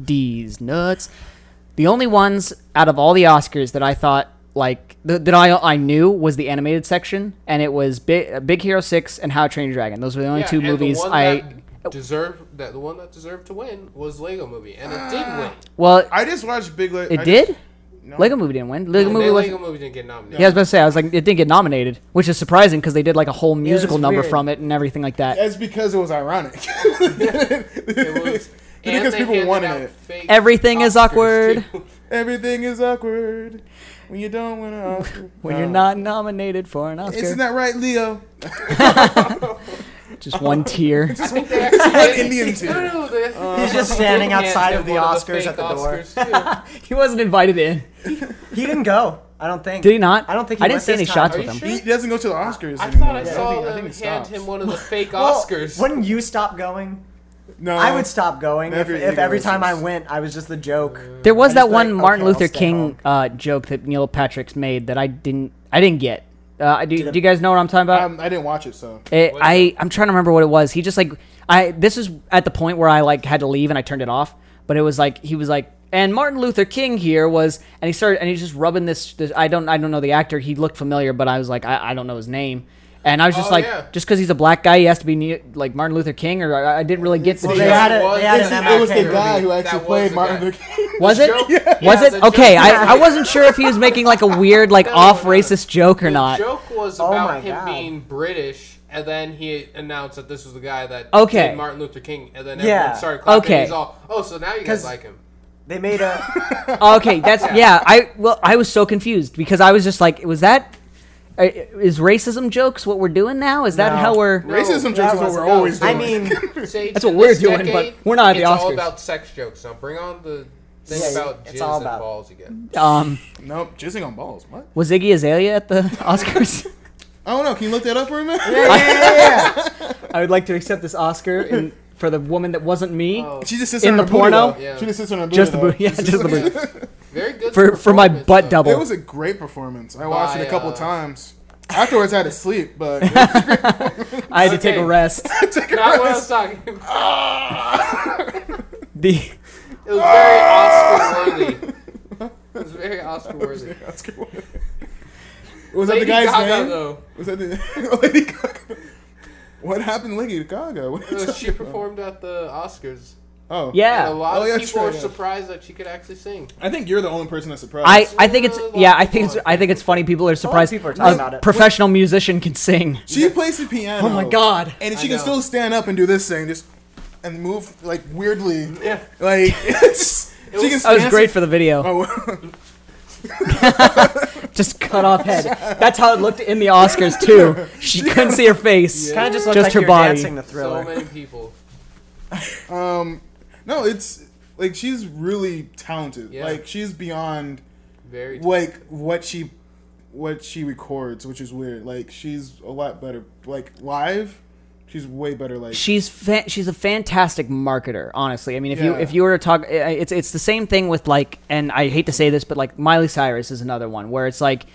B: D's nuts. The only ones out of all the Oscars that I thought like that I knew was the animated section, and it was Big Hero 6 and How to Train Your Dragon. Those were the only two
A: and
B: movies
A: the one
B: I.
A: the one that deserved to win was Lego Movie, and it did win.
B: Well,
D: I just watched Big.
B: it did.
D: No.
B: Lego Movie didn't win. Lego Movie was.
A: Lego Movie didn't get nominated.
B: Yeah, I was about to say. I was like, it didn't get nominated, which is surprising because they did like a whole musical
C: it's
B: number
C: weird.
B: from it and everything like that.
D: That's because it was ironic.
A: It was. And
D: Because
A: they
D: people
A: handed
D: wanted
A: out
D: it.
A: fake
B: Everything is
A: Oscars,
B: awkward.
A: too.
D: Everything is awkward when you don't win an Oscar.
B: When you're not nominated for an Oscar.
D: Isn't that right, Leo?
B: Just one tear.
A: I think they actually
D: Indian team.
C: He's just standing outside of the Oscars
A: fake
C: at the door.
A: Oscars,
B: He wasn't invited in.
C: He didn't go. I don't think.
B: Did he not?
C: I don't think he
B: I didn't
C: went
B: see any
C: this
B: shots
A: time.
B: with
A: Are
B: him.
A: you
D: He doesn't go to the Oscars
A: I
D: anymore.
A: thought I saw
D: I think
A: them
D: he
A: hand
D: stopped.
A: him one of the fake
C: Well,
A: Oscars.
C: wouldn't you stop going?
D: No,
C: I would stop going if
D: Every
C: every
D: ego
C: time I
D: is-
C: went, I was just the joke.
B: There was
C: I
B: that
C: just
B: one
C: like,
B: Martin
C: okay, I'll
B: Luther
C: stay
B: King joke that Neil Patrick's made that I didn't get. Do you guys know what I'm talking about?
D: I didn't watch it, so.
B: I'm trying to remember what it was. He just like this is at the point where I like had to leave and I turned it off. But it was like he was like, and Martin Luther King here was, and he's just rubbing this I don't know the actor. He looked familiar, but I was like I don't know his name. And I was just just because he's a black guy, he has to be like Martin Luther King, or I didn't really get the
C: Well,
B: joke.
C: they had an
D: It was the
C: MLK
D: guy who
C: movie.
D: actually
A: That
D: played
A: was the
D: Martin
A: guy.
D: Luther King.
B: Was it?
A: joke-
B: Was
A: Yeah,
B: it?
A: the
B: Okay,
A: joke-
B: I wasn't sure if he was making like a weird, like
A: No,
B: off
A: no.
B: racist joke or
A: The
B: not.
A: joke was
C: Oh
A: about
C: my
A: him
C: God.
A: being British, and then he announced that this was the guy that
B: Okay.
A: did Martin Luther King, and then
C: Yeah.
A: everyone started clapping.
B: Okay.
A: He's all, oh, so now you guys
C: 'Cause-
A: like him.
C: They made a.
B: Okay, that's yeah. I was so confused because I was just like, was that is racism jokes what we're doing now? Is that
C: No.
B: how we're?
A: No,
D: Racism
C: that
D: jokes is what
C: wasn't-
D: we're always
C: I
D: doing.
C: mean,
A: Say,
B: That's
A: in
B: what we're
A: this
B: doing, but
A: decade,
B: we're not at the
A: It's all
B: Oscars.
A: about sex jokes. Now bring on the thing
C: Yeah,
A: about
C: it's
A: jizz
C: all
A: and
C: about-
A: balls again.
D: Nope, jizzing on balls. What?
B: Was Iggy Azalea at the Oscars?
D: I don't know. Can you look that up for a minute?
C: yeah.
B: I would like to accept this Oscar for the woman that wasn't me.
A: Oh,
D: She just sits
B: In
D: on
B: the
D: her booty,
B: porno?
D: though.
A: Yeah.
D: She just sits on her booty.
B: Just the
D: though.
B: booty, yeah, just the booty.
A: very good
B: For my
A: performance,
B: butt
A: though.
B: double.
D: It was a great performance. I watched it a
A: By,
D: couple times. Afterwards, I had to sleep, but it was
B: I had to take a
A: Okay.
B: rest.
D: take a
A: Not what I was
D: rest.
A: talking about.
B: The
A: It was very Oscar worthy. It was very Oscar worthy.
D: Was that the
A: Lady
D: guy's
A: Gaga,
D: name?
A: though.
D: Was that the Lady Gaga? What happened to Lady Gaga? What are you
A: She
D: talking about?
A: performed at the Oscars.
D: Oh.
A: And a
B: yeah.
A: lot
D: Oh, yeah,
A: of people
D: true,
A: were
D: yeah.
A: surprised that she could actually sing.
D: I think you're the only person that's surprised.
B: I think it's I think it's funny people are surprised
C: people are talking
B: a
C: about it.
B: professional musician can sing.
D: She plays the piano.
B: Oh my god.
D: And she
A: I
D: can
A: know.
D: still stand up and do this thing, just and move like weirdly.
A: Yeah.
D: Like it's, she can.
B: That was
D: dance-
B: great for the video.
D: Oh,
B: Just cut off head. That's how it looked in the Oscars too. She couldn't see her face.
C: Kind of just looked
B: Just
C: like
B: her
C: you're
B: body.
C: dancing the
A: So
C: Thriller.
A: many people.
D: no, it's like she's really talented.
A: Yeah.
D: Like she's beyond
A: Very.
D: like what she records, which is weird. Like she's a lot better. Like live, she's way better. Like
B: She's a fantastic marketer, honestly. I mean,
D: Yeah.
B: if you were to talk, it's the same thing with like, and I hate to say this, but like Miley Cyrus is another one where it's like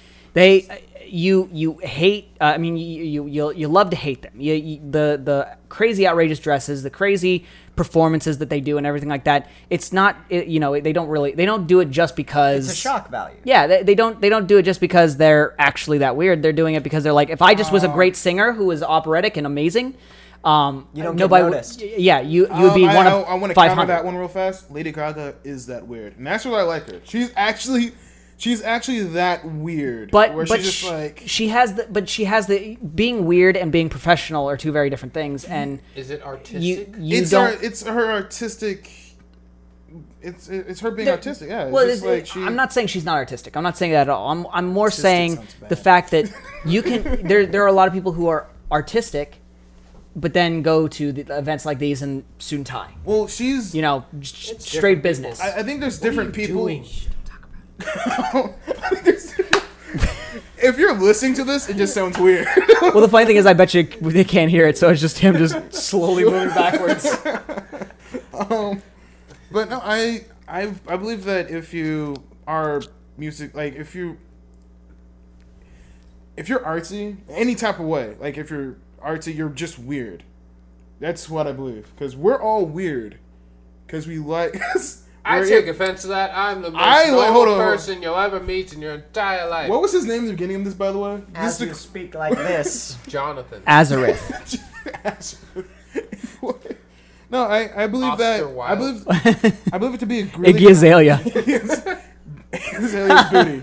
B: you hate. I mean, you love to hate them. The crazy outrageous dresses, the crazy performances that they do, and everything like that. It's not they don't do it just because
C: It's a shock value.
B: Yeah, they don't do it just because they're actually that weird. They're doing it because they're like, if I just was a great singer who was operatic and amazing,
C: You don't get
B: nobody would-
C: noticed.
B: yeah, you would be one of
D: I want to
B: 500.
D: counter that one real fast. Lady Gaga is that weird, and that's why I like her. She's actually that weird.
B: But
D: where
B: but
D: she's just like
B: she has the being weird and being professional are two very different things, and
A: Is it artistic?
B: you don't.
D: it's her artistic. It's her being
B: The-
D: artistic. Yeah. It's
B: Well,
D: just like she.
B: I'm not saying she's not artistic. I'm not saying that at all. I'm more
D: Artistic
B: saying
D: sounds bad.
B: the fact that you can. There are a lot of people who are artistic, but then go to the events like these in suit and tie.
D: Well, she's.
B: You know,
A: different
B: straight
A: people.
B: business.
D: I think there's different people.
A: doing?
D: I think there's- if you're listening to this, it just sounds weird.
B: Well, the funny thing is, I bet you they can't hear it, so it's just him just slowly moving backwards.
D: But no, I believe that if you are music, like if you're artsy, any type of way, like if you're artsy, you're just weird. That's what I believe, because we're all weird, because we like.
A: I
D: we're-
A: take offense to that. I'm the most
D: hold
A: normal
D: on.
A: person you'll ever meet in your entire life.
D: What was his name in the beginning of this, by the way?
C: As
D: This
C: you
D: is
C: speak like this.
A: Jonathan.
B: Azareth.
D: No, I believe
A: Oscar
D: that.
A: Wilde.
D: I believe it to be a really
B: Iggy Azalea.
D: Azalea's booty.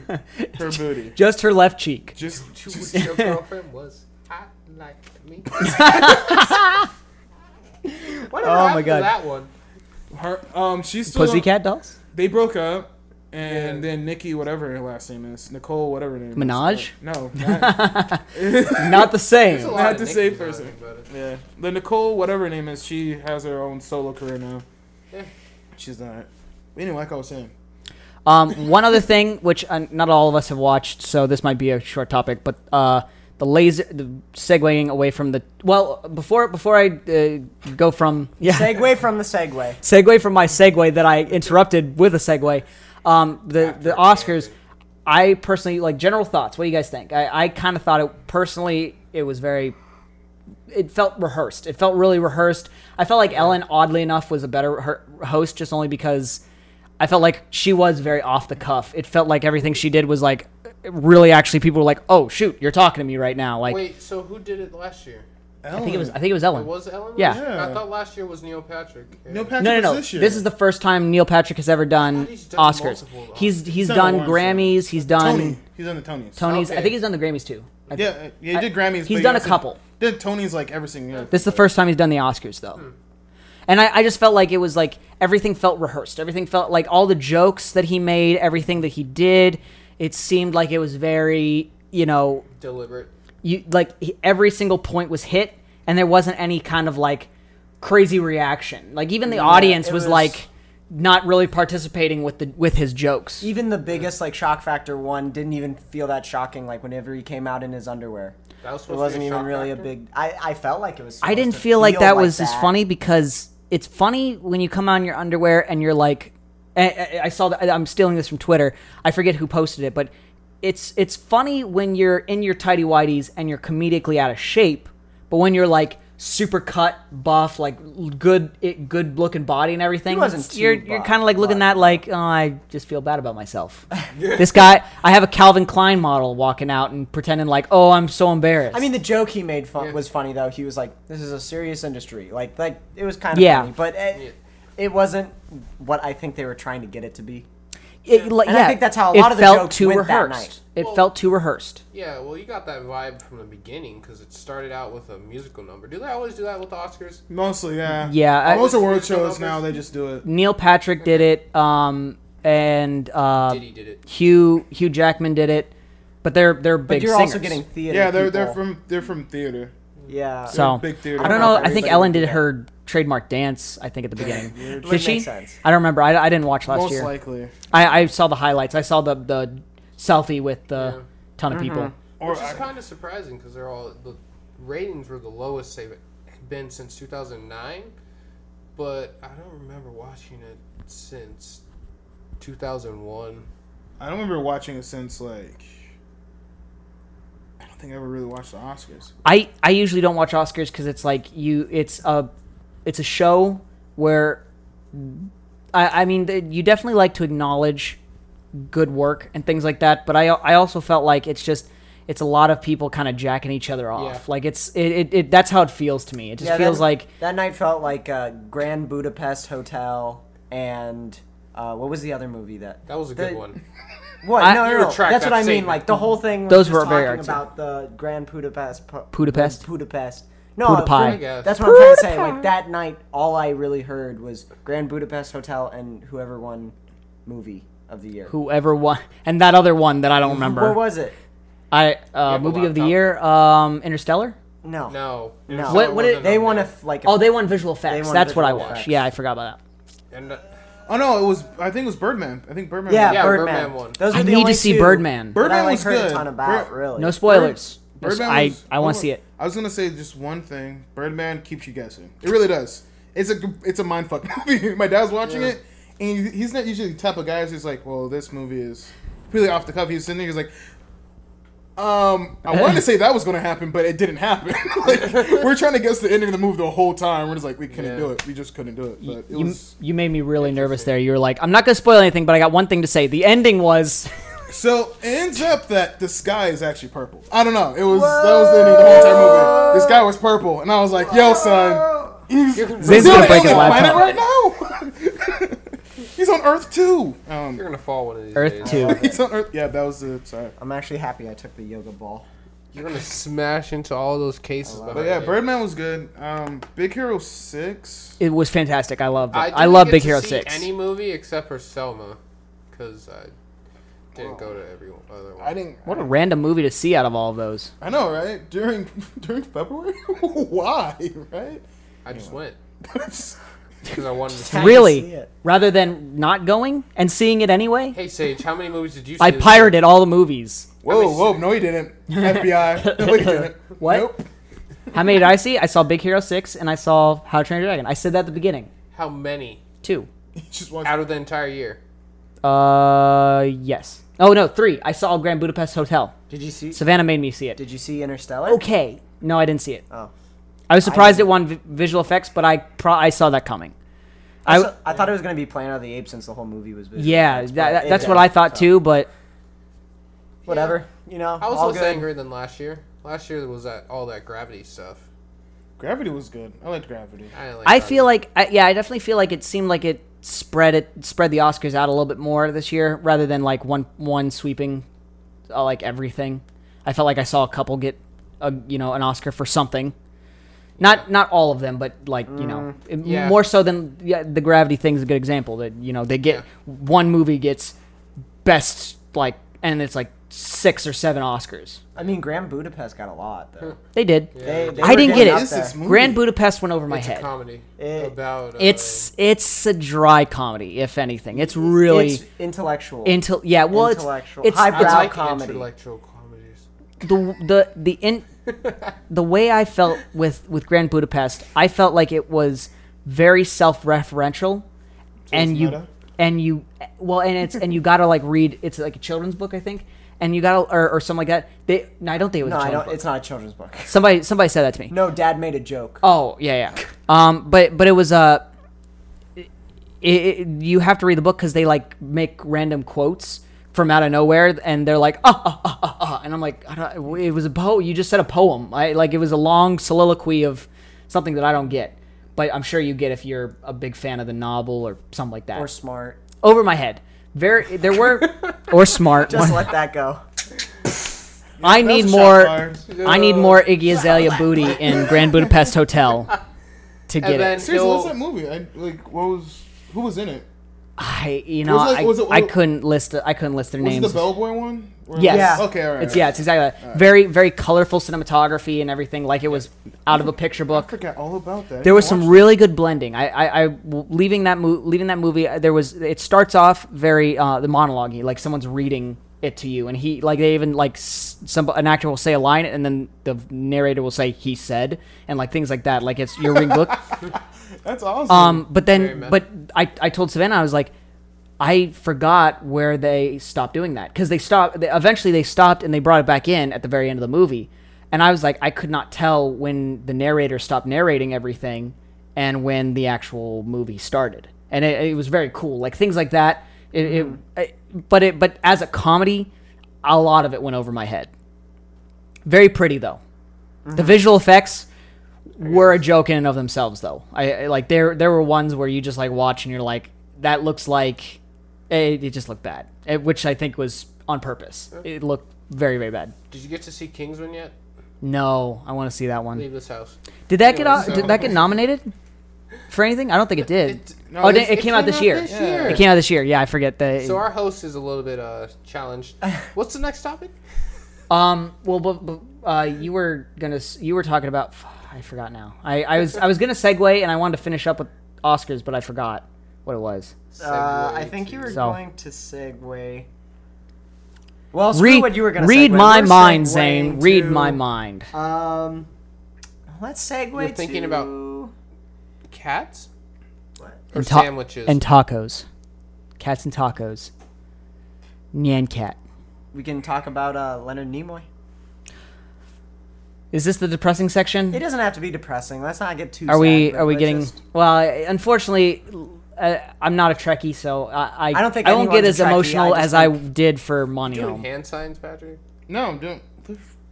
D: Her booty.
B: Just her left cheek.
D: Just
A: Your girlfriend was hot like me. Whatever
B: Oh my
A: happened
B: God.
A: to that one?
D: her. She's still.
B: Pussycat Dolls?
D: They broke up, And then Nikki, whatever her last name is, Nicole, whatever her name
B: Minaj?
D: is. No, not,
B: Not the same.
A: There's a lot
D: not
A: of
D: the same
A: Nickies,
D: person.
A: I think, but
D: Yeah, the Nicole, whatever her name is, she has her own solo career now.
A: Yeah.
D: She's not. Anyway, like I was saying.
B: One other thing, which not all of us have watched, so this might be a short topic, but the segueing away from the before I go from
C: Segue from the segue.
B: segue from my segue that I interrupted with a segue. The Oscars, I personally like general thoughts. What do you guys think? I kind of thought it was very. It felt rehearsed. It felt really rehearsed. I felt like Ellen, oddly enough, was a better host just only because I felt like she was very off the cuff. It felt like everything she did was like really actually people were like, "Oh shoot, you're talking to me right now." Like,
A: wait, so who did it last year?
B: I think it was Ellen.
A: It was Ellen?
B: Yeah.
A: Last year? I thought last year was Neil Patrick. Yeah.
D: Neil Patrick
B: No.
D: was this year.
B: This is the first time Neil Patrick has ever done
A: thought he's done
B: Oscars.
A: multiple
B: He's
D: done
B: done
D: awards,
B: Grammys. He's done
D: Tony. He's done the Tonys.
B: Tonys.
A: Okay.
B: I think he's done the Grammys too.
D: Yeah, he did Grammys.
B: He's
D: but
B: done a
D: also
B: couple.
D: Did Tonys like every single year.
B: This is the first time he's done the Oscars though. And I just felt like it was like everything felt rehearsed. Everything felt like all the jokes that he made, everything that he did, it seemed like it was very,
A: Deliberate.
B: Every single point was hit and there wasn't any kind of like crazy reaction. Like even the audience
C: it
B: was
C: was-
B: like not really participating with his jokes.
C: Even the biggest like shock factor one didn't even feel that shocking. Like whenever he came out in his underwear,
A: That was
C: it
A: supposed to
C: wasn't
A: be
C: even
A: shock
C: really
A: factor?
C: a big. I felt like it was.
B: I didn't
C: supposed to
B: feel like that was as
C: that.
B: funny because it's funny when you come out in your underwear and you're like, I saw that. I'm stealing this from Twitter. I forget who posted it, but it's funny when you're in your tighty whities and you're comedically out of shape, but when you're like super cut, buff, like good looking body and everything,
C: He wasn't too
B: you're
C: buff,
B: kind of like looking
C: but-
B: at like, oh, I just feel bad about myself. This guy, I have a Calvin Klein model walking out and pretending like, oh, I'm so embarrassed.
C: I mean, the joke he made was funny though. He was like, "This is a serious industry." Like it was kind of funny, but it wasn't what I think they were trying to get it to be. And I think that's how a lot of the
B: felt
C: jokes
B: too
C: went that
B: rehearsed.
C: night.
B: It
A: Well-
B: felt too rehearsed.
A: Yeah, well, you got that vibe from the beginning because it started out with a musical number. Do they always do that with the Oscars?
D: Mostly, yeah.
B: Yeah,
D: Most award
A: Musical
D: shows
A: numbers?
D: now they just do it.
B: Neil Patrick did it, and
A: Diddy did it.
B: Hugh Jackman did it, but they're
C: But
B: big
C: you're
B: singers.
C: also getting theater.
D: Yeah, they're
C: people.
D: from theater.
C: Yeah.
B: So
D: big theater.
B: I don't
C: I don't
B: know.
C: know if
B: I think
C: everybody
B: Ellen
C: would do
B: did
C: that.
B: her trademark dance. I think at the beginning.
C: It
B: Did
C: would
B: she?
C: make sense.
B: I don't remember. I didn't watch last
D: Most
B: year.
D: likely.
B: I saw the highlights. I saw the selfie with the ton of people.
D: Or
A: Which is kind of surprising because the ratings were the lowest they've been since 2009, but I don't remember watching it since 2001.
D: I don't remember watching it since like. I don't think I ever really watched the Oscars.
B: I usually don't watch Oscars because it's like it's a show where I mean you definitely like to acknowledge good work and things like that, but I also felt like it's a lot of people kind of jacking each other off.
A: Yeah.
B: Like it that's how it feels to me. It just feels like
C: that night felt like Grand Budapest Hotel and what was the other movie that?
A: That was a good one.
C: What?
B: I-
C: No,
A: You
C: no, no.
A: retract
C: That's what
A: that
C: I mean.
A: statement.
C: Like the whole thing. Was
B: Those
C: just
B: were very
C: talking
B: artsy.
C: about the Grand Budapest.
B: Budapest?
C: Budapest. No,
B: Budapest.
A: I guess.
C: that's what I'm trying to say. Like that night, all I really heard was Grand Budapest Hotel and whoever won movie of the year.
B: whoever won and that other one that I don't remember.
C: What was it?
B: Movie of the
A: laptop.
B: year, Interstellar.
C: No.
A: No.
C: No.
B: What did-
C: They won a.
B: Oh, they won visual effects.
C: won
B: That's what I
C: visual
B: watched.
C: effects.
B: Yeah, I forgot about that.
A: And
D: Oh no, I think it was Birdman. I think Birdman.
C: Yeah,
A: Yeah,
C: Birdman.
A: Birdman won.
C: Those
B: I
C: are the
B: need
C: only
B: to see
C: two
B: Birdman.
C: that I
D: Birdman
C: like
D: was
C: heard
D: good.
C: a ton about. Really.
B: No spoilers.
D: Birdman
B: I
D: was-
B: want to see it.
D: I was gonna say just one thing. Birdman keeps you guessing. It really does. It's a mindfuck movie. My dad was watching it, and he's not usually the type of guy who's like, "Well, this movie is really off the cuff." He was sitting there, he's like, I wanted to say that was gonna happen, but it didn't happen. Like we're trying to guess the ending of the movie the whole time. We're just like, we couldn't do it. We just couldn't do it. But it was
B: You made me really nervous there. You were like, I'm not going to spoil anything, but I got one thing to say. The ending was...
D: so. It ends up that the sky is actually purple. I don't know. That was the ending of the whole entire movie. This guy was purple, and I was like, "Yo, son, he's
B: Zane's
D: on
B: gonna
D: the
B: break his
D: alien planet
B: laptop.
D: right now." He's on Earth too.
A: you're gonna fall one of these
B: Earth
A: days.
B: 2.
D: He's on Earth. Yeah, that was the sorry.
C: I'm actually happy I took the yoga ball.
A: You're gonna smash into all those cases.
D: But yeah, Birdman was good. Big Hero 6.
B: It was fantastic. I loved it. I
A: didn't
B: love
A: get
B: Big
A: to
B: Hero
A: see
B: 6.
A: Any movie except for Selma, because I didn't go to every other one.
D: I didn't.
B: What a random movie to see out of all of those.
D: I know, right? During February? Why, right?
A: I just went because I wanted to see.
C: Had to see
B: Really?
C: it.
B: Rather than not going and seeing it anyway?
A: Hey Sage, how many movies did you see?
B: I
A: this
B: pirated all the movies.
D: Whoa, no, he didn't. FBI. No, he didn't.
B: What?
D: Nope.
B: How many did I see? I saw Big Hero 6 and I saw How to Train Your Dragon. I said that at the beginning.
A: year? How many
B: 2.
D: He just wants.
A: out of the entire year?
B: Yes. Oh, no, 3. I saw Grand Budapest Hotel.
C: Did you see?
B: Savannah made me see it.
C: Did you see Interstellar?
B: Okay. No, I didn't see it.
C: Oh.
B: I was surprised it won visual effects, but I saw that coming.
C: I thought it was going to be Planet of the Apes since the whole movie was visual
B: Yeah,
C: effects, but it
B: that's what
C: didn't,
B: I thought
C: so.
B: too, but
C: Whatever. You know,
A: I was
C: all
A: less
C: good.
A: angry than last year. Last year was all that Gravity stuff.
D: Gravity was good. I liked Gravity.
A: I, didn't like
B: I
A: Gravity.
B: feel like I definitely feel like it seemed like it spread the Oscars out a little bit more this year rather than like one sweeping like everything. I felt like I saw a couple get an Oscar for something. Not all of them, but like
A: Yeah.
B: more so than the Gravity thing's a good example that they get one movie gets best and it's like 6 or 7 Oscars.
C: I mean, Grand Budapest got a lot though.
B: They did.
A: Yeah.
C: They
B: I
C: were
B: didn't
C: getting
B: get
C: up
B: it.
C: there.
D: This movie.
B: Grand Budapest went over my
A: It's
B: head.
A: a comedy
C: It-
A: about.
B: It's a dry comedy, if anything. It's really
C: It's intellectual.
B: intellectual. It's
C: highbrow
A: I like
C: comedy.
A: intellectual comedies.
B: the way I felt with Grand Budapest, I felt like it was very self-referential, and
D: it's
B: you
D: meta?
B: and you well, and you gotta like read. It's like a children's book, I think, and you gotta or something like that. I don't think it was.
C: No,
B: a
C: I
B: children's
C: don't.
B: book.
C: It's not a children's book.
B: Somebody said that to me.
C: No, Dad made a joke.
B: Oh yeah. But it was you have to read the book because they like make random quotes from out of nowhere, and they're like and I'm like, it was a poem. You just said a poem. It was a long soliloquy of something that I don't get, but I'm sure you get if you're a big fan of the novel or something like that.
C: Or smart.
B: Over my head. There were or smart.
C: Just let that go.
B: I
D: That was
B: need
D: a
B: more.
D: shot fired.
B: I need more Iggy Azalea booty in Grand Budapest Hotel to get
A: then
B: it.
D: Seriously, what's that movie? Who was in it?
B: I couldn't list their
D: Was it
B: names.
D: the Bellboy one? Or-
B: Yes.
C: Yeah.
D: Okay, all right.
B: It's exactly that. Very, very colorful cinematography and everything, like it was out of a picture
D: I
B: book.
D: forgot all about that.
B: There was some really good blending. Leaving that movie. It starts off very the monologue-y, like someone's reading it to you, and they even an actor will say a line, and then the narrator will say he said, and like things like that, like it's your reading book.
D: That's awesome.
B: But I told Savannah, I was like, I forgot where they stopped doing that because eventually they stopped and they brought it back in at the very end of the movie, and I was like, I could not tell when the narrator stopped narrating everything and when the actual movie started, and it was very cool, like things like that. But as a comedy, a lot of it went over my head. Very pretty though. The visual effects were a joke in and of themselves, though. There were ones where you just like watch and you're like, that looks like it just looked bad, which I think was on purpose. It looked very, very bad.
A: Did you get to see Kingsman yet?
B: No, I want to see that one.
A: Leave this house.
B: Did that
A: Anyway,
B: did that get nominated for anything? I don't think it did.
D: No,
B: It came out this year.
A: year.
B: It came out this year. Yeah, I forget the.
A: So our host is a little bit challenged. What's the next topic?
B: You were talking about. I forgot now. I was gonna segue and I wanted to finish up with Oscars, but I forgot what it was.
C: I think you were
B: So.
C: going to segue. Well, screw what you were going to
B: read
C: segue.
B: my
C: We're
B: mind,
C: segueing
B: Zane. Read
C: to,
B: my mind.
C: Let's segue
A: You're thinking
C: to...
A: about cats
C: What?
A: or
B: And ta-
A: sandwiches?
B: and tacos, cats and tacos. Nyan cat.
C: We can talk about Leonard Nimoy.
B: Is this the depressing section?
C: It doesn't have to be depressing. Let's not get too
B: Are we
C: sad, but
B: are we
C: let's
B: getting?
C: just-
B: Well, unfortunately, I'm not a Trekkie, so I
C: don't think
B: I won't get
C: anyone's
B: as
C: a Trekkie.
B: emotional
C: I just
B: as I
C: think-
B: did for
A: doing
B: Monio.
A: hand signs, Patrick.
D: No, I'm doing.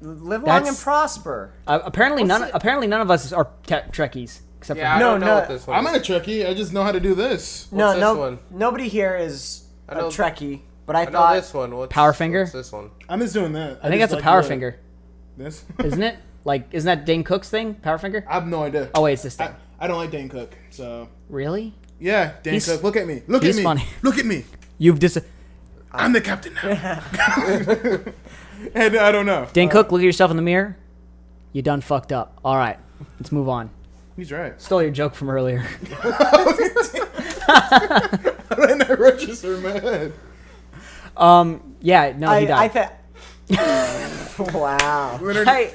C: Live long
B: That's-
C: and prosper.
B: Apparently,
A: What's
B: none of us are Trekkies except
A: Yeah, I
B: for
C: No,
A: don't know
C: no,
A: what this one
D: I'm
A: is.
D: not a Trekkie. I just know how to do this.
A: What's this one?
C: Nobody here is
A: I
C: a
A: know-
C: Trekkie, but I
A: I know
C: thought
A: this one. What's,
B: Power finger?
A: What's this one?
D: I'm just doing that.
B: I think
D: just
B: that's a
D: like
B: power
D: the-
B: finger,
D: This.
B: isn't it? Like, isn't that Dane Cook's thing? Power finger?
D: I have no idea.
B: Oh wait, it's this thing.
D: I don't like Dane Cook, so
B: Really?
D: yeah, Dane
B: He's-
D: Cook. Look at me. Look
B: he's
D: at me.
B: funny.
D: Look at me.
B: You've
D: I'm the captain now. And I don't know.
B: Dane Cook, look at yourself in the mirror. You done fucked up. All right, let's move on.
D: He's right.
B: Stole your joke from earlier.
D: And I register in my head.
B: Yeah, no, he died.
C: Wow.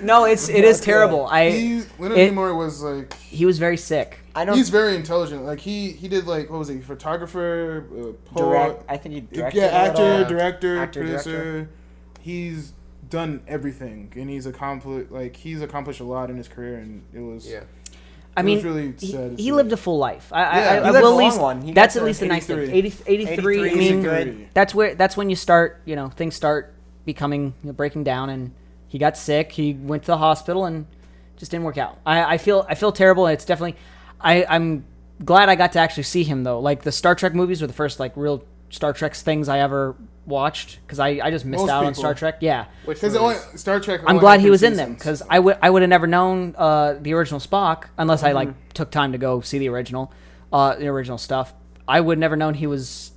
B: No, it is terrible.
D: Leonard Nimoy was like,
B: he was very sick.
D: he's very intelligent. Like he did like, what was he? Photographer,
C: Direct. I think he directed.
D: yeah, actor,
C: it all.
D: director,
C: Actor,
D: producer.
C: director.
D: He's done everything, and he's accomplished a lot in his career, and it was.
A: Yeah.
B: I mean,
D: was really sad to
B: he
D: see.
B: lived a full life.
C: He
B: I
C: lived
B: will
C: a
B: at least.
C: long one. He
B: That's
C: got
B: at
C: to
B: least the nice thing.
D: 83.
B: 83. I
C: 83 is
B: mean,
C: good.
B: that's when you start. You know, things start becoming breaking down, and he got sick. He went to the hospital and just didn't work out. I feel terrible. It's definitely. I'm glad I got to actually see him though. Like the Star Trek movies were the first like real Star Trek things I ever watched because I just missed
D: Most
B: out on
D: people.
B: Star Trek. Yeah.
D: Because Star Trek.
B: I'm glad he was in them because I would have never known the original Spock unless I like took time to go see the original stuff. I would never known he was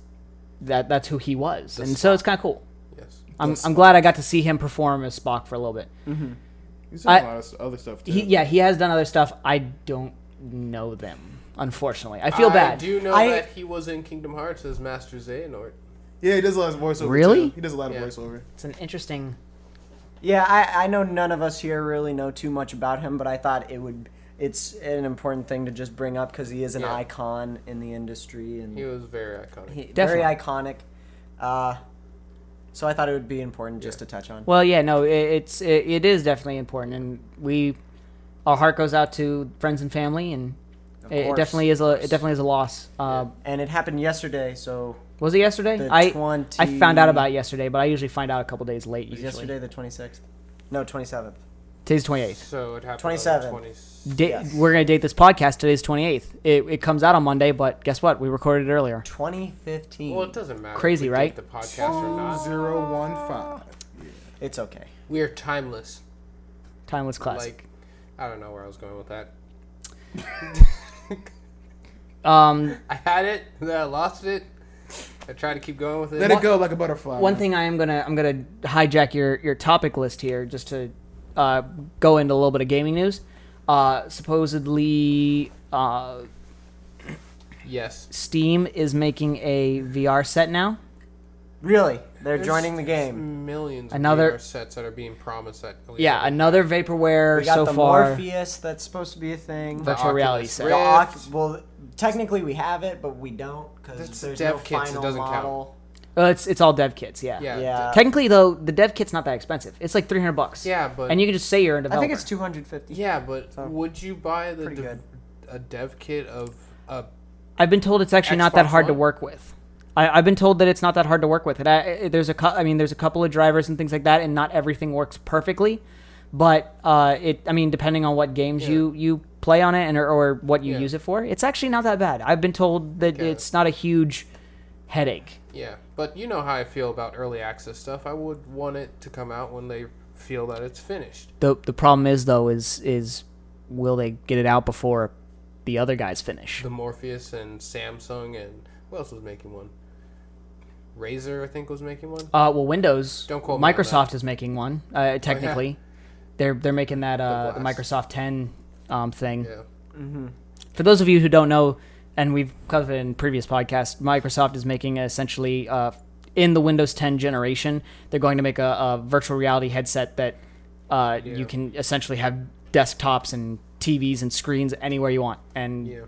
B: that's who he was, and so it's kind of cool.
A: Yes.
B: I'm glad I got to see him perform as Spock for a little bit.
D: He's done a lot of other stuff too.
B: He has done other stuff. I don't know them, unfortunately. I feel bad.
A: I do know that he was in Kingdom Hearts as Master Xehanort.
D: Yeah, he does a lot of voiceover.
B: Really?
D: Too. He does a lot of voiceover.
B: It's an interesting.
C: Yeah, I know none of us here really know too much about him, but I thought it's an important thing to just bring up because he is an icon in the industry, and
A: He was very iconic.
C: very iconic. So I thought it would be important just to touch on.
B: Well, yeah, no, it is definitely important, and our heart goes out to friends and family, and it
C: course,
B: definitely is a loss.
C: And it happened yesterday, so
B: Was it yesterday?
C: The
B: I found out about it yesterday, but I usually find out a couple days late.
C: was
B: Usually.
C: yesterday the 26th? No, 27th.
B: Today's 28th.
A: So it happened
C: 27.
A: on the 20th.
C: Yes.
B: We're gonna date this podcast. Today's 28th. It comes out on Monday, but guess what? We recorded it earlier.
C: 2015.
A: Well, it doesn't matter.
B: Crazy,
A: if we
B: right?
A: date the podcast or not.
D: 015.
C: It's okay.
A: We are timeless.
B: Timeless classic.
A: Like, I don't know where I was going with that. I had it, then I lost it. I tried to keep going with it.
D: Let it go like a butterfly.
B: One thing I'm gonna hijack your topic list here just to go into a little bit of gaming news. Supposedly,
A: Yes.
B: Steam is making a VR set now.
C: Really? They're
A: There's
C: joining the game.
A: Millions of
B: Another-
A: VR sets that are being promised that.
B: Yeah, another vaporware
C: We got
B: so
C: the
B: far.
C: Morpheus that's supposed to be a thing.
B: Virtual reality set.
A: Rift.
C: Well, technically we have it, but we don't because
A: That's
C: there's
A: dev
C: no
A: kits, it
C: final
A: doesn't count.
C: model.
B: It's all dev kits, yeah.
A: Yeah.
C: Yeah.
B: Technically, though, the dev kit's not that expensive. It's like $300.
A: Yeah, but
B: And you can just say you're a
C: I
B: developer.
C: think it's 250.
A: yeah, but
C: So,
A: would you buy
C: pretty good.
A: a dev kit of a?
B: I've been told it's actually not that
A: Xbox
B: hard to
A: One? work
B: with. I've been told that it's not that hard to work with. There's a couple of drivers and things like that, and not everything works perfectly. But depending on what games you play on it or what you use it for, it's actually not that bad. I've been told that it's not a huge headache.
A: Yeah, but you know how I feel about early access stuff. I would want it to come out when they feel that it's finished.
B: The problem is though is will they get it out before the other guys finish?
A: The Morpheus and Samsung and who else was making one? Razer, I think, was making one.
B: Well, Windows.
A: Don't quote me on
B: Microsoft is making one. Technically, they're making that the
A: glass.
B: Microsoft 10 thing.
A: Yeah.
B: For those of you who don't know, and we've covered it in previous podcasts, Microsoft is making essentially in the Windows 10 generation, they're going to make a virtual reality headset that you can essentially have desktops and TVs and screens anywhere you want, and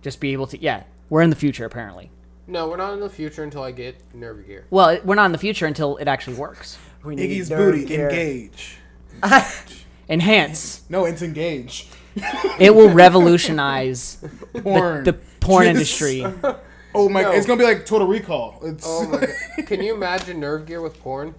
B: just be able to. Yeah, we're in the future apparently.
A: No, we're not in the future until I get Nerve Gear.
B: Well, we're not in the future until it actually works.
C: We need
D: Iggy's
C: Nerve
D: booty,
C: gear.
D: engage.
B: Enhance.
D: No, it's engage.
B: It will revolutionize
D: Porn.
B: the porn
D: Just-
B: industry.
D: Oh my!
A: No.
D: It's gonna be like Total Recall. It's
A: Oh my god! Can you imagine Nerve Gear with porn?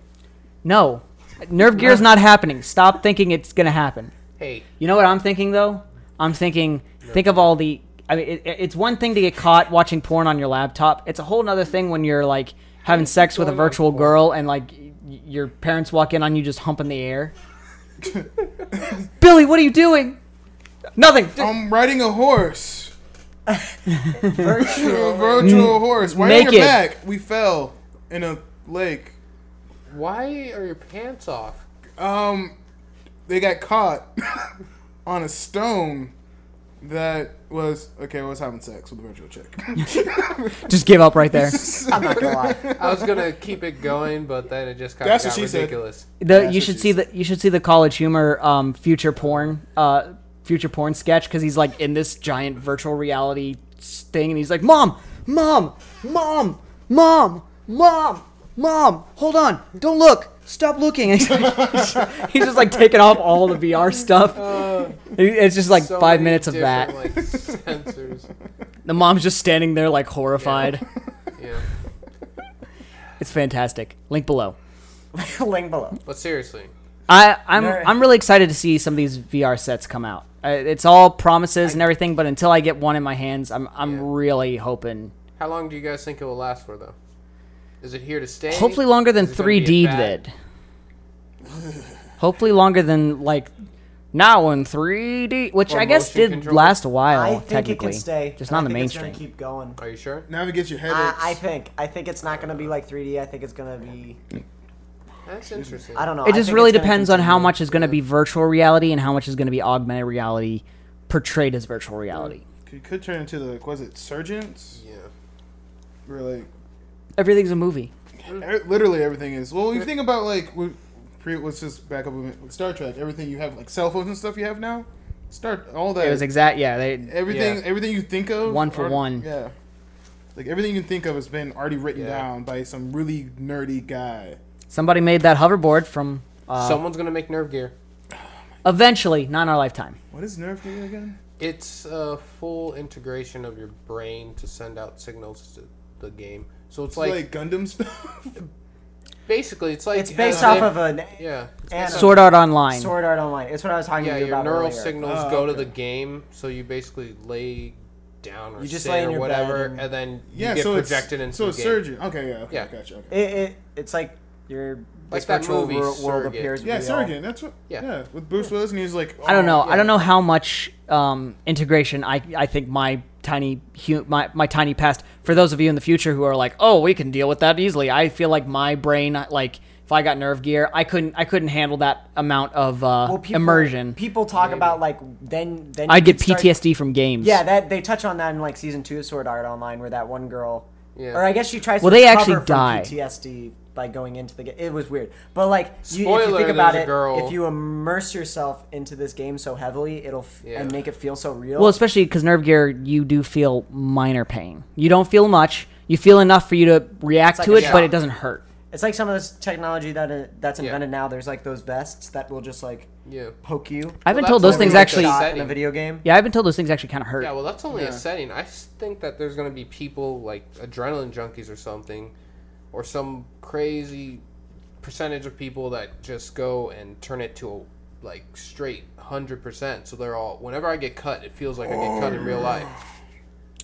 B: No, Nerve Gear is not happening. Stop thinking it's gonna happen.
A: Hey,
B: You know what I'm thinking though? I'm thinking, think of all the. I mean, it's one thing to get caught watching porn on your laptop. It's a whole other thing when you're like having sex with a
A: Going on
B: virtual
A: porn.
B: girl and like your parents walk in on you just humping the air. Billy, what are you doing? Nothing.
D: I'm riding a horse.
C: Virtual.
D: A virtual horse. Right on
B: naked.
D: your back. We fell in a lake.
A: Why are your pants off?
D: They got caught on a stone that was having sex with a virtual chick.
B: Just give up right there.
C: I'm not gonna lie.
A: I was gonna keep it going, but then it just kind of
D: That's
A: got
D: what she said.
A: ridiculous.
B: You should see the College Humor future porn sketch, because he's like in this giant virtual reality thing, and he's like, mom, hold on, don't look, stop looking. He's just like taking off all the VR stuff. It's just like
A: So
B: 5
A: many
B: minutes of that.
A: different, like, sensors.
B: The mom's just standing there like horrified.
A: Yeah.
B: It's fantastic. Link below.
C: Link below.
A: But seriously,
B: I'm really excited to see some of these VR sets come out. It's all promises and everything, but until I get one in my hands, I'm really hoping.
A: how long do you guys think it will last for, though? Is it here to stay?
B: Hopefully longer than
A: Is it gonna be
B: 3D
A: a fad?
B: did. Hopefully longer than like now in 3D, which
A: Or
B: I guess
A: motion
B: did
A: control?
B: last a while.
C: I think
B: technically,
C: it can stay.
B: just not in the
C: I think
B: mainstream.
C: It's gonna keep going.
A: Are you sure?
D: Now it gets your headaches.
C: I think it's not gonna be like 3D. I think it's gonna be.
A: That's interesting.
C: I don't know.
B: It
C: I
B: just
C: think
B: really
C: it's gonna
B: depends on how
C: continue.
B: much is going to be virtual reality and how much is going to be augmented reality portrayed as virtual reality.
D: You could turn into the surgeons.
A: Yeah.
D: Where like
B: Everything's a movie.
D: literally everything is. Well, you think about like let's just back up a minute with Star Trek. Everything you have, like cell phones and stuff you have now. All that.
B: It was exact. Yeah,
D: everything you think of.
B: One for one.
D: Yeah. Like everything you can think of has been already written
A: Yeah.
D: down by some really nerdy guy.
B: somebody made that hoverboard from.
A: Someone's gonna make nerve gear.
B: Eventually, not in our lifetime.
D: What is nerve gear again?
A: It's a full integration of your brain to send out signals to the game. So it's
D: Like Gundam stuff.
A: basically it's like
C: It's based off of an
A: yeah.
C: and
B: Sword Art Online.
C: Sword Art Online. It's what I was talking
A: Yeah,
C: to you
A: your
C: about
A: neural
C: earlier.
A: signals
D: Oh,
A: go to
D: okay.
A: the game, so you basically lay down or
C: You just
A: sit
C: lay in
A: or
C: your
A: whatever,
C: bed
A: and then you
D: Yeah,
A: get
D: so
A: projected into
D: so
A: the
D: it's
A: game.
D: surgeon. Okay, yeah, okay,
A: Yeah.
D: gotcha. Okay.
C: It's like your
A: Like
C: this
A: that
C: virtual
A: movie,
C: world
A: Surrogate.
C: appears
D: Yeah,
C: real.
D: surgeon. That's what.
A: Yeah.
D: Yeah, with Bruce Willis, and he's like.
B: I don't know.
D: oh,
B: I don't
D: yeah.
B: know how much integration I think my tiny past. For those of you in the future who are like, oh, we can deal with that easily. I feel like my brain, like if I got nerve gear, I couldn't handle that amount of immersion.
C: People talk
A: Maybe.
C: about like then
B: I
C: you
B: get
C: could start-
B: PTSD from games.
C: Yeah, that they touch on that in like season 2 of Sword Art Online, where that one girl,
A: Yeah.
C: or I guess she tries
B: Well,
C: to
B: they
C: recover
B: actually
C: from
B: die.
C: PTSD by going into the game. It was weird, but like if you
A: Spoiler,
C: think about
A: there's a
C: it,
A: girl-
C: if you immerse yourself into this game so heavily, it'll
A: Yeah.
C: and make it feel so real.
B: Well, especially because nerve gear, you do feel minor pain. You don't feel much. You feel enough for you to react
C: It's
B: to
C: like
B: it,
C: a
B: but
C: shock.
B: it doesn't hurt.
C: it's like some of this technology that's
A: Yeah.
C: invented now. There's like those vests that will just like
A: Yeah.
C: poke you.
B: I've been
A: Well,
B: told
A: that's
B: those things
A: only like
B: actually.
A: a
C: Shot in
A: setting.
C: a video game.
B: Yeah, I've been told those things actually kind of hurt.
A: Yeah, well, that's only
D: Yeah.
A: a setting. I think that there's going to be people like adrenaline junkies or something, or some crazy percentage of people that just go and turn it to like straight 100%. So they're all, whenever I get cut, it feels like I get cut in real life.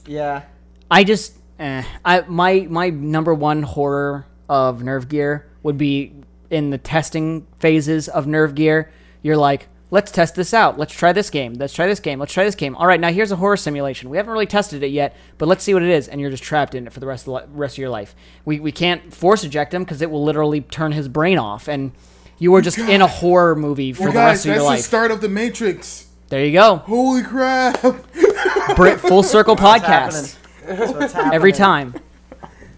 C: Yeah.
B: I just, my number one horror of nerve gear would be in the testing phases of nerve gear. You're like, let's test this out. Let's try this game. Let's try this game. Let's try this game. All right, now here's a horror simulation. We haven't really tested it yet, but let's see what it is. And you're just trapped in it for the rest of your life. We can't force eject him because it will literally turn his brain off, and you are just in a horror movie for
D: Well,
B: the
D: guys,
B: rest of
D: that's
B: your
D: the
B: life.
D: start of the Matrix.
B: There you go.
D: Holy crap!
B: Full circle
C: What's
B: podcast
C: That's what's happening.
B: every time.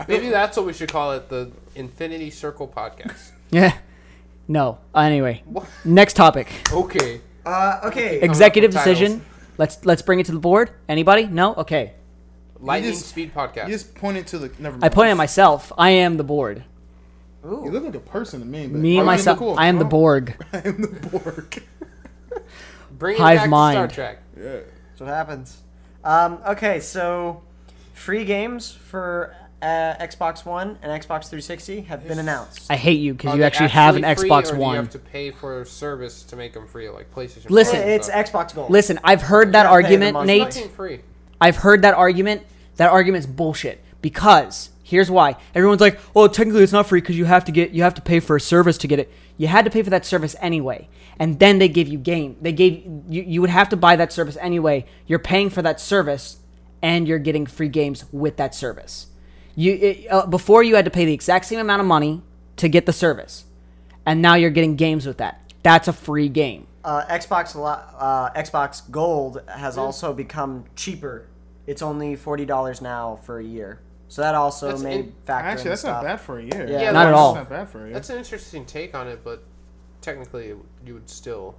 A: Maybe that's what we should call it, the Infinity Circle Podcast.
B: Yeah. No. Anyway,
A: What?
B: next topic.
A: Okay.
C: Okay.
B: Executive
A: Coming up with
B: decision. Let's bring it to the board. Anybody? No. Okay.
A: Lightning
D: just-
A: Speed Podcast.
D: You just pointed to the. Never mind.
B: I point at myself. I am the board.
D: You
C: Ooh.
D: look like a person to me. But
B: Me and
D: okay,
B: myself.
D: cool.
B: I am the
D: Oh,
B: Borg.
D: I am the Borg.
A: Bring it
B: Hive
A: back
B: mind.
A: to Star Trek.
D: Yeah.
C: That's what happens. Okay, so free games for Xbox One and Xbox 360 have been announced.
B: I hate you because
A: Are
B: you
A: they
B: actually have an
A: free,
B: Xbox
A: or do
B: One.
A: you have to pay for service to make them free, like PlayStation?
B: Listen.
A: Plus and
C: It's
A: stuff?
C: Xbox Gold.
B: Listen, I've heard that
C: gotta pay the
B: argument,
C: monthly.
B: Nate.
A: It's not free.
B: I've heard that argument. That argument's bullshit. Because here's why. Everyone's like, "Oh, technically it's not free because you have to pay for a service to get it." You had to pay for that service anyway, and then they give you game. They gave you would have to buy that service anyway. You're paying for that service, and you're getting free games with that service. Before you had to pay the exact same amount of money to get the service, and now you're getting games with that. That's a free game.
C: Xbox Gold has also become cheaper. It's only $40 now for a year. So that also may factor
D: Actually,
C: in
D: that's
C: stuff.
D: not bad for a year.
C: Yeah,
B: not at all.
D: That's not bad for a year.
A: That's an interesting take on it, but technically you would still.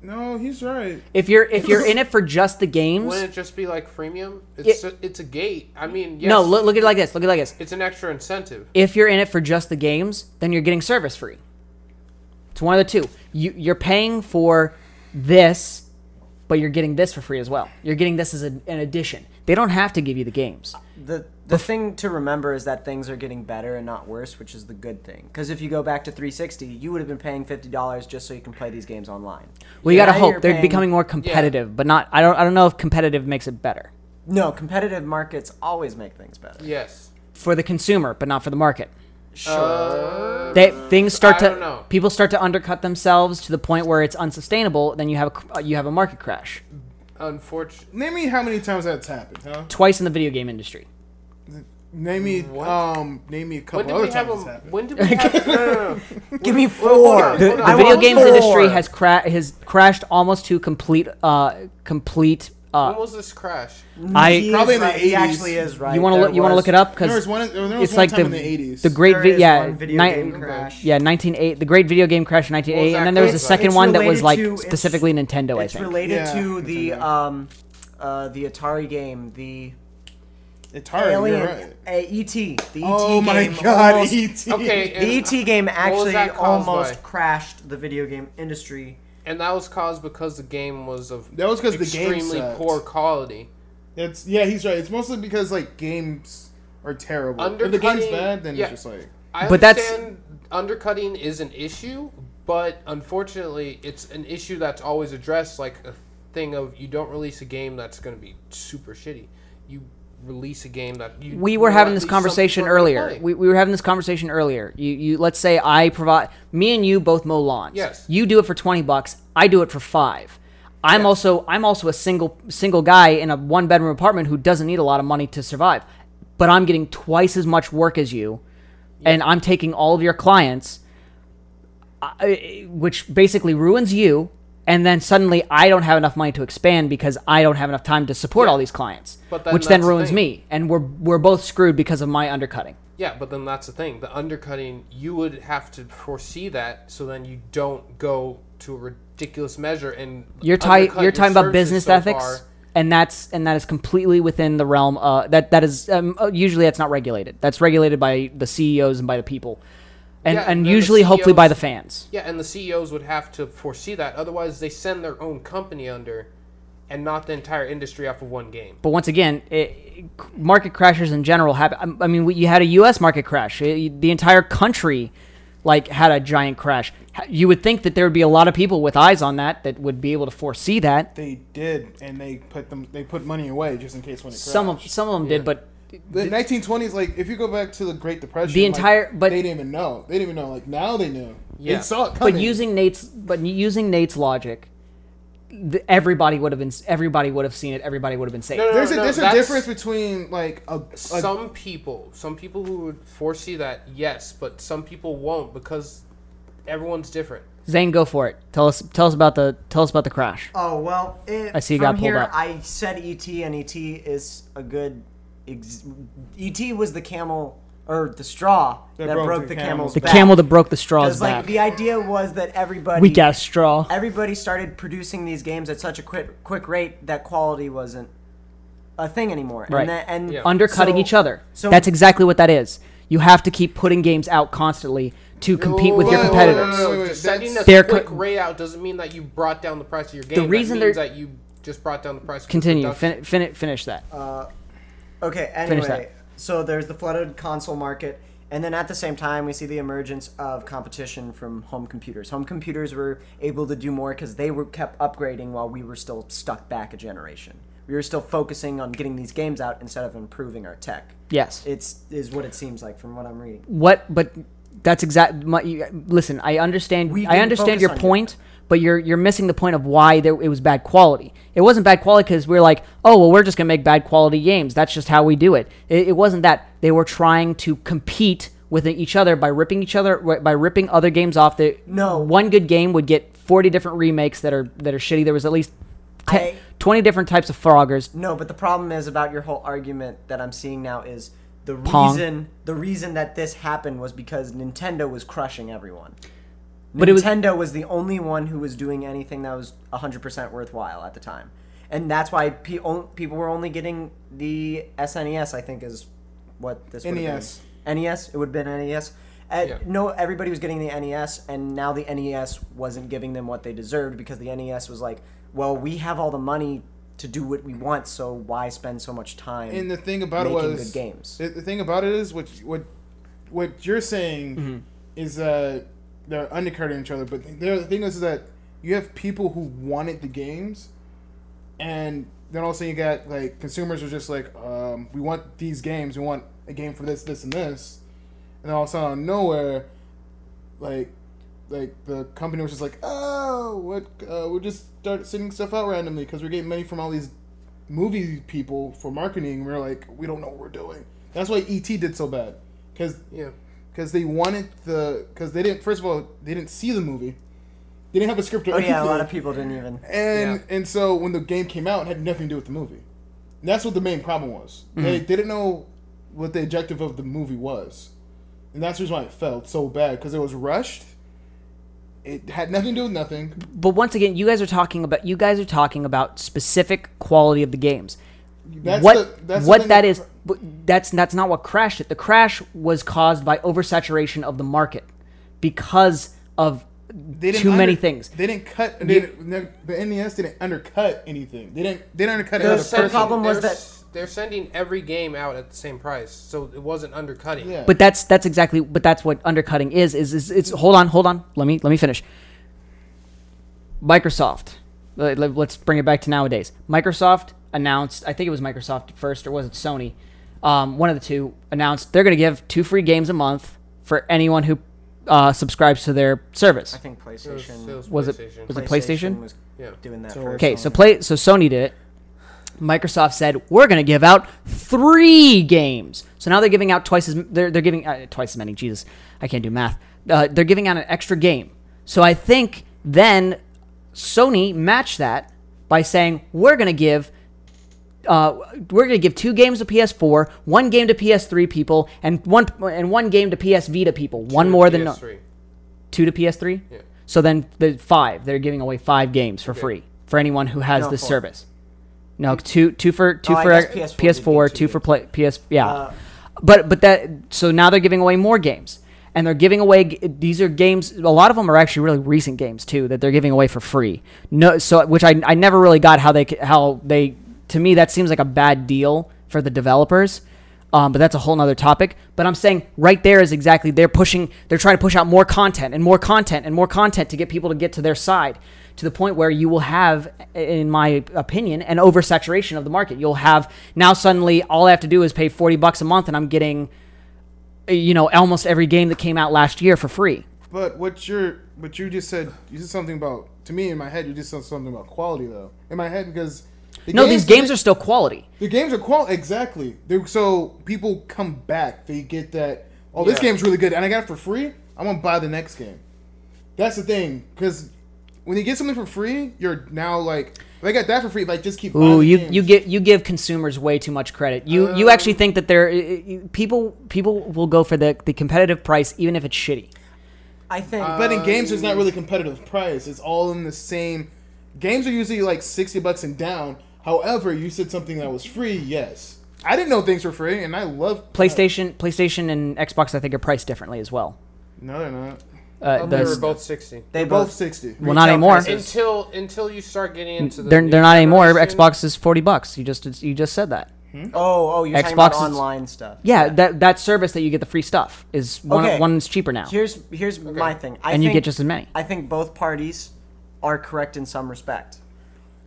D: No, he's right.
B: If you're in it for just the games,
A: Wouldn't it just be like freemium? It's a gate. I mean, yes,
B: no. Look at it like this. Look at it like this.
A: it's an extra incentive.
B: If you're in it for just the games, then you're getting service free. It's one of the two. You're paying for this, but you're getting this for free as well. You're getting this as an addition. They don't have to give you the games.
C: The thing to remember is that things are getting better and not worse, which is the good thing. Because if you go back to 360, you would have been paying $50 just so you can play these games online.
B: Well, you gotta
C: Now
B: hope
C: you're
B: they're
C: paying-
B: becoming more competitive, but not. I don't know if competitive makes it better
C: No, competitive markets always make things better.
A: Yes.
B: for the consumer, but not for the market.
C: Sure.
B: Things
A: I don't know.
B: people start to undercut themselves to the point where it's unsustainable. Then you have a market crash.
A: Unfortunately,
D: Name me how many times that's happened, huh?
B: Twice in the video game industry.
D: Name me a couple other times it's happened.
A: when did we have? No.
C: Give me
A: hold on.
C: 4.
B: The
C: I
B: video
C: want
B: games
C: 4.
B: industry has crashed almost to complete.
A: When was this crash?
C: He
D: Probably
C: is
D: in the
C: right. He
D: 80s.
C: actually is right.
B: You want to look it up
D: There
B: because
D: was one
B: it's
D: one
B: like
D: time in the 80s.
B: the great
C: There is one video
B: ni-
C: game crash.
B: yeah 1908 the great video game crash in 1988,
A: What was
B: and then
A: that
B: there was a
A: called?
B: second
C: It's
B: one that was
C: related
B: like
C: to- it's-
B: specifically Nintendo. I
C: It's
B: think.
C: related
D: Yeah,
C: to
D: Nintendo.
C: the Atari game, the
D: Atari,
C: Alien,
D: you're right.
C: E.T. The E.T.
D: Oh my
C: game
D: god,
C: almost-
D: E.T.
A: Okay,
C: The E.T. game actually
A: that caused
C: almost
A: by?
C: crashed the video game industry.
A: And that was caused because the game was of
D: That was 'cause the game
A: extremely
D: sucked.
A: poor quality.
D: He's right. It's mostly because like games are terrible. If the game's
A: Undercutting-
D: bad, then
A: yeah.
D: it's just like
A: I
B: But that's-
A: understand undercutting is an issue, but unfortunately, it's an issue that's always addressed. Like a thing of you don't release a game that's going to be super shitty. You release a game that you.
B: We were
A: know
B: having
A: at
B: this
A: least some
B: conversation
A: people are gonna
B: earlier.
A: play.
B: We were having this conversation earlier. You let's say I provide me and you both mow lawns.
A: Yes.
B: You do it for $20. I do it for $5. I'm also a single guy in a 1-bedroom apartment who doesn't need a lot of money to survive, but I'm getting twice as much work as you, and I'm taking all of your clients, which basically ruins you. And then suddenly I don't have enough money to expand because I don't have enough time to support
A: Yeah.
B: all these clients,
A: But then
B: which then
A: that's the
B: ruins
A: thing.
B: me, and we're both screwed because of my undercutting.
A: Yeah, but then that's the thing. The undercutting, you would have to foresee that, so then you don't go to a ridiculous measure and
B: You're
A: undercut
B: talking
A: your
B: about
A: services
B: business
A: so
B: ethics,
A: far.
B: and that is completely within the realm. That is usually that's not regulated. That's regulated by the CEOs and by the people, and
A: Yeah, and the
B: usually hopefully by the
A: CEOs
B: fans.
A: Yeah, and the CEOs would have to foresee that. Otherwise, they send their own company under, and not the entire industry off of one game.
B: But once again, market crashes in general happen. I mean, you had a U.S. market crash. The entire country, had a giant crash. You would think that there would be a lot of people with eyes on that would be able to foresee that.
D: they did, and they put money away just in case when it crashed.
B: Some of them did, but
D: The 1920s, if you go back to the Great Depression,
B: The entire- but-
D: they didn't even know. They didn't even know. Now they knew.
A: Yeah.
D: They saw it coming.
B: But using Nate's logic, everybody would have seen it. Everybody would have been safe.
A: No,
D: There's a
A: that's-
D: difference between
A: Some people who would foresee that, yes, but some people won't because everyone's different.
B: Zane, go for it. Tell us about the crash.
C: Oh well,
B: I see you
C: from
B: got pulled
C: here,
B: up.
C: I said E.T. and E.T. is a good. E.T. was the camel or the straw that broke the camel's
B: The
C: back.
B: camel that broke the straw's
C: Because
B: back.
C: the idea was that everybody
B: Weak ass straw.
C: everybody started producing these games at such a quick rate that quality wasn't a thing anymore.
B: Right.
C: And
A: Yeah.
B: Undercutting
C: so-
B: each other.
C: so-
B: That's exactly what that is. You have to keep putting games out constantly to compete with your
D: wait,
B: competitors.
D: wait.
A: Just setting a
B: They're
A: quick
B: co-
A: rate out doesn't mean that you brought down the price of your game.
B: reason
A: that means
B: they're-
A: that you just brought down the price of
B: Continue.
A: production.
B: Finish that.
C: Okay,
B: Finish
C: anyway, so there's the flooded console market, and then at the same time, we see the emergence of competition from home computers. Home computers were able to do more because they were kept upgrading while we were still stuck back a generation. We were still focusing on getting these games out instead of improving our tech.
B: Yes.
C: Is what it seems like from what I'm reading.
B: But That's listen, I understand.
C: We
B: I
C: didn't
B: understand
C: focus
B: your
C: on
B: point, but you're missing the point of why it was bad quality. It wasn't bad quality because we're like, oh well, we're just gonna make bad quality games. That's just how we do it. It wasn't that. They were trying to compete with each other by ripping other games off.
C: No.
B: One good game would get 40 different remakes that are shitty. There was at least 20 different types of Froggers.
C: No, but the problem is about your whole argument that I'm seeing now is the
B: Pong.
C: reason that this happened was because Nintendo was crushing everyone.
B: But
C: Nintendo was the only one who was doing anything that was 100% worthwhile at the time. And that's why people were only getting the SNES, I think is what this would have been. NES? It would have been NES. No, everybody was getting the NES, and now the NES wasn't giving them what they deserved because the NES was like, well, we have all the money to do what we want, so why spend so much time
D: and the thing about
C: making
D: it was,
C: good games?
D: The thing about it is what you're saying is that they're undercutting each other, but the thing is that you have people who wanted the games, and then all of a sudden you got like consumers are just like, we want these games, we want a game for this, this, and this, and then all of a sudden out of nowhere, like the company was just like, we'll just start sending stuff out randomly because we're getting money from all these movie people for marketing. We're like, we don't know what we're doing. That's why E.T. did so bad, because they wanted because they didn't, first of all, they didn't see the movie. They didn't have a script or anything.
C: A lot of people didn't even.
D: And so when the game came out, it had nothing to do with the movie. And that's what the main problem was. They didn't know what the objective of the movie was. And that's the reason why it felt so bad, because it was rushed. It had nothing to do with nothing.
B: But once again, you guys are talking about specific quality of the games. That's not what crashed it. The crash was caused by oversaturation of the market because of too many things.
D: They didn't cut. The NES didn't undercut anything. They didn't undercut it.
C: The problem was that
A: they're sending every game out at the same price, so it wasn't undercutting.
D: Yeah.
B: But that's what undercutting is. It's hold on. Let me finish. Microsoft. Let's bring it back to nowadays. Microsoft announced, I think it was Microsoft first, or was it Sony? One of the two announced they're going to give 2 free games a month for anyone who subscribes to their service.
C: I think PlayStation
B: Was it PlayStation?
C: was doing that first.
B: Okay, so Sony did it. Microsoft said we're going to give out 3 games. So now they're giving out twice as many. Jesus, I can't do math. They're giving out an extra game. So I think then Sony matched that by saying we're going to give 2 games to PS4, 1 game to PS3 people, and one game to PS Vita people. One more than
A: PS3.
B: 2 to PS3.
A: Yeah.
B: So then the 5. They're giving away 5 games for free for anyone who has this
C: 4.
B: service. No, two for PS4, 2 for PS. Yeah, but that so now they're giving away more games, and they're giving away these are games. A lot of them are actually really recent games too that they're giving away for free. No, so which I never really got how they to me that seems like a bad deal for the developers. But that's a whole nother topic. But I'm saying right there is exactly they're trying to push out more content and more content and more content to get people to get to their side, to the point where you will have, in my opinion, an oversaturation of the market. You'll have now suddenly all I have to do is pay $40 a month and I'm getting, almost every game that came out last year for free.
D: But what you just said, you said something about, to me in my head, you just said something about quality though. In my head, because
B: these games are still quality.
D: The games are quality, exactly. So people come back. They get that, this game's really good, and I got it for free. I'm gonna buy the next game. That's the thing, because when you get something for free, you're now like, if I got that for free, like just keep buying the games.
B: you give consumers way too much credit. You actually think that people will go for the competitive price even if it's shitty.
C: I think,
D: but in games, there's not really competitive price. It's all in the same. Games are usually like $60 and down. However, you said something that was free. Yes, I didn't know things were free, and I love
B: PlayStation and Xbox. I think are priced differently as well.
D: No, they're not.
A: They were both 60.
D: They're both 60.
B: Well, not anymore.
A: Until you start getting into the
B: they're not anymore. Xbox is $40. You just said that.
C: Oh, you're talking about online stuff.
B: Yeah, that service that you get the free stuff is one's cheaper now.
C: Here's my thing.
B: You get just as many.
C: I think both parties are correct in some respect.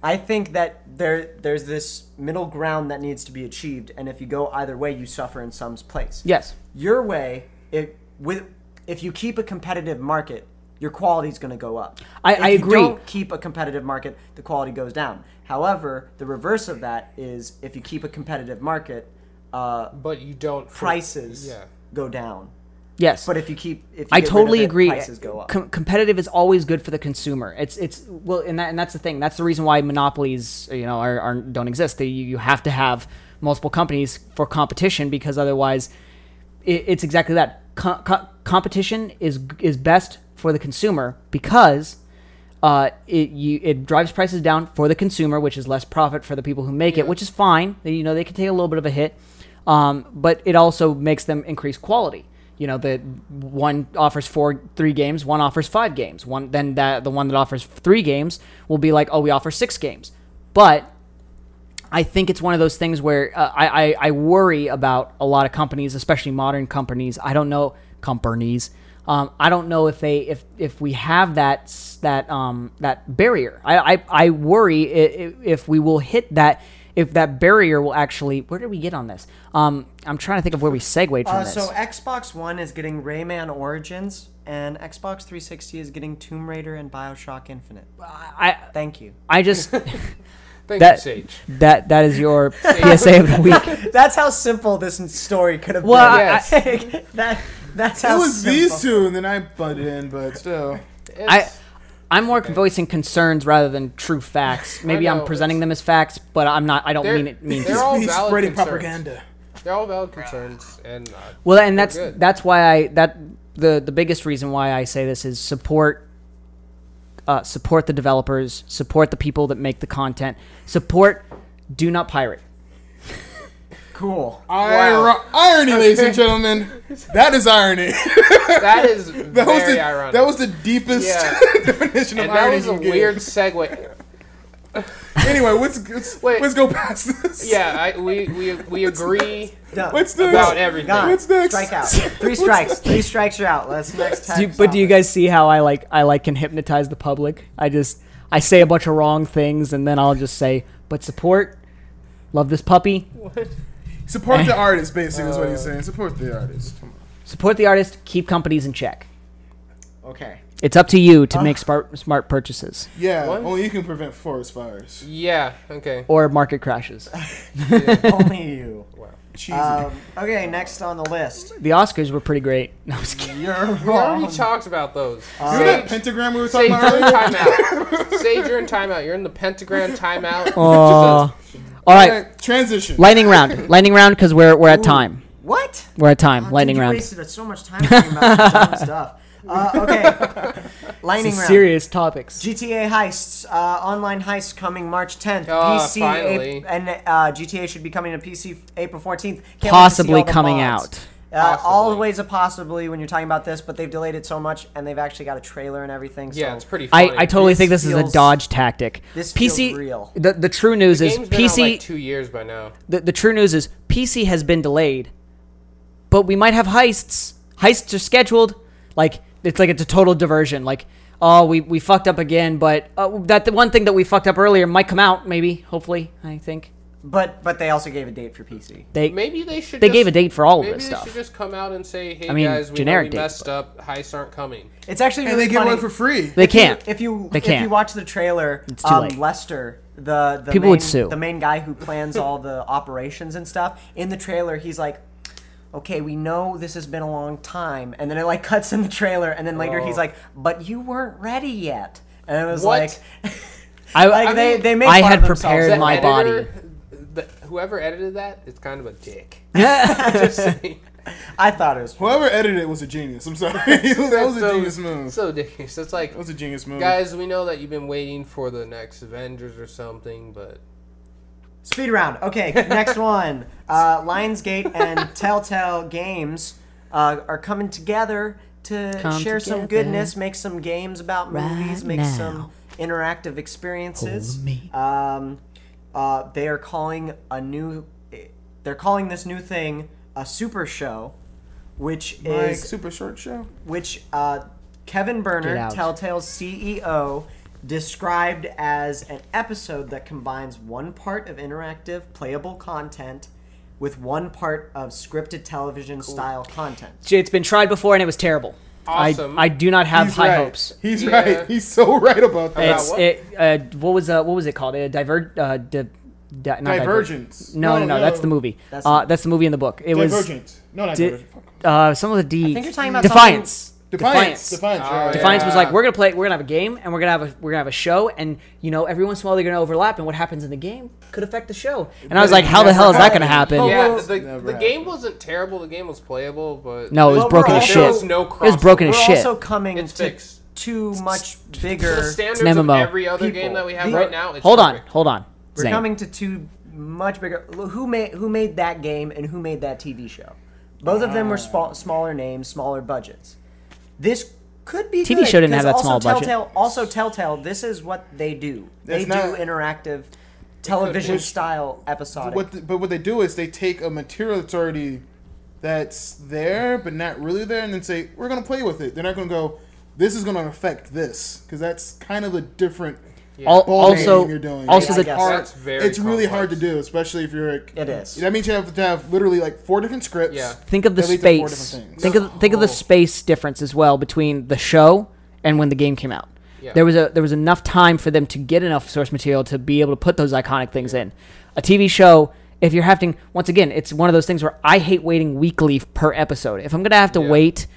C: I think that there's this middle ground that needs to be achieved, and if you go either way, you suffer in some place.
B: Yes.
C: Your way, if you keep a competitive market, your quality is going to go up.
B: I
C: If you
B: agree.
C: don't keep a competitive market, the quality goes down. However, the reverse of that is if you keep a competitive market,
A: But you don't
C: prices go down.
B: Yes.
C: But if you keep, if you
B: I
C: get rid
B: totally
C: of it,
B: agree.
C: prices go up.
B: Competitive is always good for the consumer. It's well, and that's the thing. That's the reason why monopolies, don't exist. You have to have multiple companies for competition, because otherwise, it's exactly that. Competition is best for the consumer, because it drives prices down for the consumer, which is less profit for the people who make it, which is fine. They can take a little bit of a hit, but it also makes them increase quality. The one offers 3 games, one offers 5 games. The one that offers 3 games will be like, oh, we offer 6 games. But I think it's one of those things where I worry about a lot of companies, especially modern companies. I don't know companies. I don't know if we have that barrier. I worry if we will hit that. If that barrier will actually, where did we get on this? I'm trying to think of where we segued from this.
C: So Xbox One is getting Rayman Origins, and Xbox 360 is getting Tomb Raider and BioShock Infinite. Thank you.
B: I just
A: Thank you, Sage.
B: that is your PSA of the week.
C: That's how simple this story could have
B: Well,
C: been.
A: Yes.
C: That's how
D: It was
C: simple.
D: these two, and then I butted in, but still.
B: I'm more voicing concerns rather than true facts. Maybe
A: I
B: I'm
A: know,
B: presenting them as facts, but I'm not. I don't
A: They're-
B: mean it means.
A: they're all
D: He's
A: valid
D: spreading
A: concerns.
D: propaganda.
A: They're all valid concerns, and
B: Well, and
A: they're
B: that's
A: good.
B: that's why the biggest reason why I say this is support the developers, support the people that make the content, do not pirate.
C: Cool.
D: Irony, ladies and gentlemen. That is irony.
A: that is
D: That
A: very
D: was
A: ironic.
D: That was the deepest definition of
A: and
D: irony.
A: that was a
D: you can give.
A: weird segue.
D: Anyway, let's go past this.
A: Yeah, we agree
C: Done.
D: What's next?
A: about everything.
C: Gone.
D: What's next?
C: Strike out. 3 strikes. 3 strikes, you're out. Let's next time.
B: But do you guys see how I can hypnotize the public? I say a bunch of wrong things, and then I'll just say, but love this puppy.
D: Support the artist, basically, is what he's saying. Support the artist. Come on.
B: Support the artist. Keep companies in check.
C: Okay.
B: It's up to you to make smart purchases
D: Yeah,
A: What?
D: only you can prevent forest fires.
A: Yeah. Okay.
B: or market crashes.
C: Only you.
D: Cheesy.
C: Okay, next on the list.
B: The Oscars were pretty great. No, I was kidding.
C: You're
A: We already
C: wrong.
A: talked about those.
D: Remember that pentagram we were talking
A: Sage,
D: about
A: you're in
D: earlier?
A: timeout. Sage, you're in timeout. You're in the pentagram timeout.
B: All right,
D: Alright, transition.
B: lightning round, because we're at time.
C: What?
B: We're at time.
C: Oh,
B: Lightning
C: dude, you
B: round.
C: wasted so much time talking about dumb stuff. Okay. Lightning round.
B: Serious topics.
C: GTA Heists, online heist coming March 10th.
A: Oh,
C: PC,
A: finally.
C: and GTA should be coming to PC April 14th. Can't wait to see
B: Possibly
C: all the
B: coming
C: mods.
B: out.
A: Possibly.
C: Always a possibly when you're talking about this, but they've delayed it so much, and they've actually got a trailer and everything. So
A: Yeah, it's pretty funny.
B: I totally
C: This
B: think this is a
C: feels-
B: dodge tactic.
C: this
B: PC.
C: feels real.
B: The true news
A: The
B: is
A: game's been out
B: PC.
A: like 2 years by now.
B: The true news is PC has been delayed, but we might have heists. Heists are scheduled. It's a total diversion. Oh, we fucked up again, but the one thing that we fucked up earlier might come out. Maybe, hopefully, I think
C: But they also gave a date for PC.
B: they
A: They should.
B: gave a date for all of this
A: Maybe they
B: stuff.
A: should just come out and say, "Hey
B: I mean,
A: guys, we know
B: generic
A: we
B: date,
A: messed
B: but-
A: up. Heists aren't coming."
C: It's actually
D: And
C: really
D: they give
C: funny.
D: away for free.
B: They can't.
C: If you
B: They can't.
C: watch the trailer,
B: It's too late.
C: Lester, the
B: People
C: main,
B: would sue.
C: the main guy who plans all the operations and stuff. In the trailer, he's like, "Okay, we know this has been a long time," and then it cuts in the trailer, and then later he's like, "But you weren't ready yet," and it was
A: What?
C: they make
B: I
C: fun
B: had
C: of themselves.
B: prepared
A: The
B: my
A: editor- whoever edited that is kind of a dick. Just saying.
C: I thought it was.
D: Whoever edited it was a genius. I'm sorry. That was a
A: So-
D: genius move.
A: So ridiculous. It's like,
D: That was a genius move.
A: guys, we know that you've been waiting for the next Avengers or something, but
C: Speed round. Okay, next one. Lionsgate and Telltale Games are coming together to
B: Come
C: share some
B: together
C: goodness, make some games about movies, make
B: now.
C: some interactive experiences.
B: Hold me.
C: They are calling They're calling this new thing a super show, which is
D: super short show.
C: which Kevin
B: Get
C: Berner,
B: out.
C: Telltale's CEO, described as an episode that combines one part of interactive playable content with one part of scripted television style content.
B: It's been tried before and it was terrible.
A: awesome.
B: I do not have
D: He's
B: high
D: right.
B: hopes.
D: He's
A: Yeah.
D: right. He's so right about that.
B: It's what was it called? Not
D: Divergence.
B: No, that's the movie. That's the movie in the book. It was
D: Divergent. No, not Divergent.
B: some of the D.
C: I think you're talking about
B: Defiance.
D: Defiance.
A: Oh,
D: Right.
B: Defiance was like, we're gonna have a game and we're gonna have a show, and every once in a while they're gonna overlap, and what happens in the game could affect the show. And I was like, how the hell is that gonna happen?
A: Yeah,
C: Well,
A: the game wasn't terrible. The game was playable, but
B: No, it was
C: Well,
B: broken
C: we're
B: as
C: also-
B: shit.
A: There was no
B: It was broken
C: We're
B: as shit.
C: also coming
A: It's
C: to
A: fixed.
C: too much
A: To
C: bigger.
A: the standards
B: an
A: of
B: MMO.
A: every other
C: People.
A: game that we have
C: The-
A: right now. It's
B: Hold on.
C: We're
B: Zane.
C: coming to too much bigger. Who made that game and who made that TV show? Both of them were smaller names, smaller budgets. This could be
B: TV
C: good,
B: show didn't have that
C: because
B: small
C: also
B: budget.
C: Telltale, also Telltale, this is what they do. They
D: That's
C: do
D: not-
C: interactive television
D: Which-
C: style episodic.
D: But what they do is they take a material that's already that's there but not really there, and then say we're gonna play with it. They're not gonna go, this is gonna affect this, because that's kind of a different ball game you're doing.
B: Also
C: I
B: the
C: guess.
A: That's very.
D: It's really hard to
A: complex.
D: do, especially if you're like.
C: It is.
D: That means you have to have literally like 4 different scripts.
A: Yeah.
B: think of the
D: that lead to 4
B: space.
D: different things.
B: Think of the space difference as well between the show and when the game came out.
A: Yeah.
B: There was enough time for them to get enough source material to be able to put those iconic things in. A TV show, if you're having, once again, it's one of those things where I hate waiting weekly per episode. If I'm gonna have to wait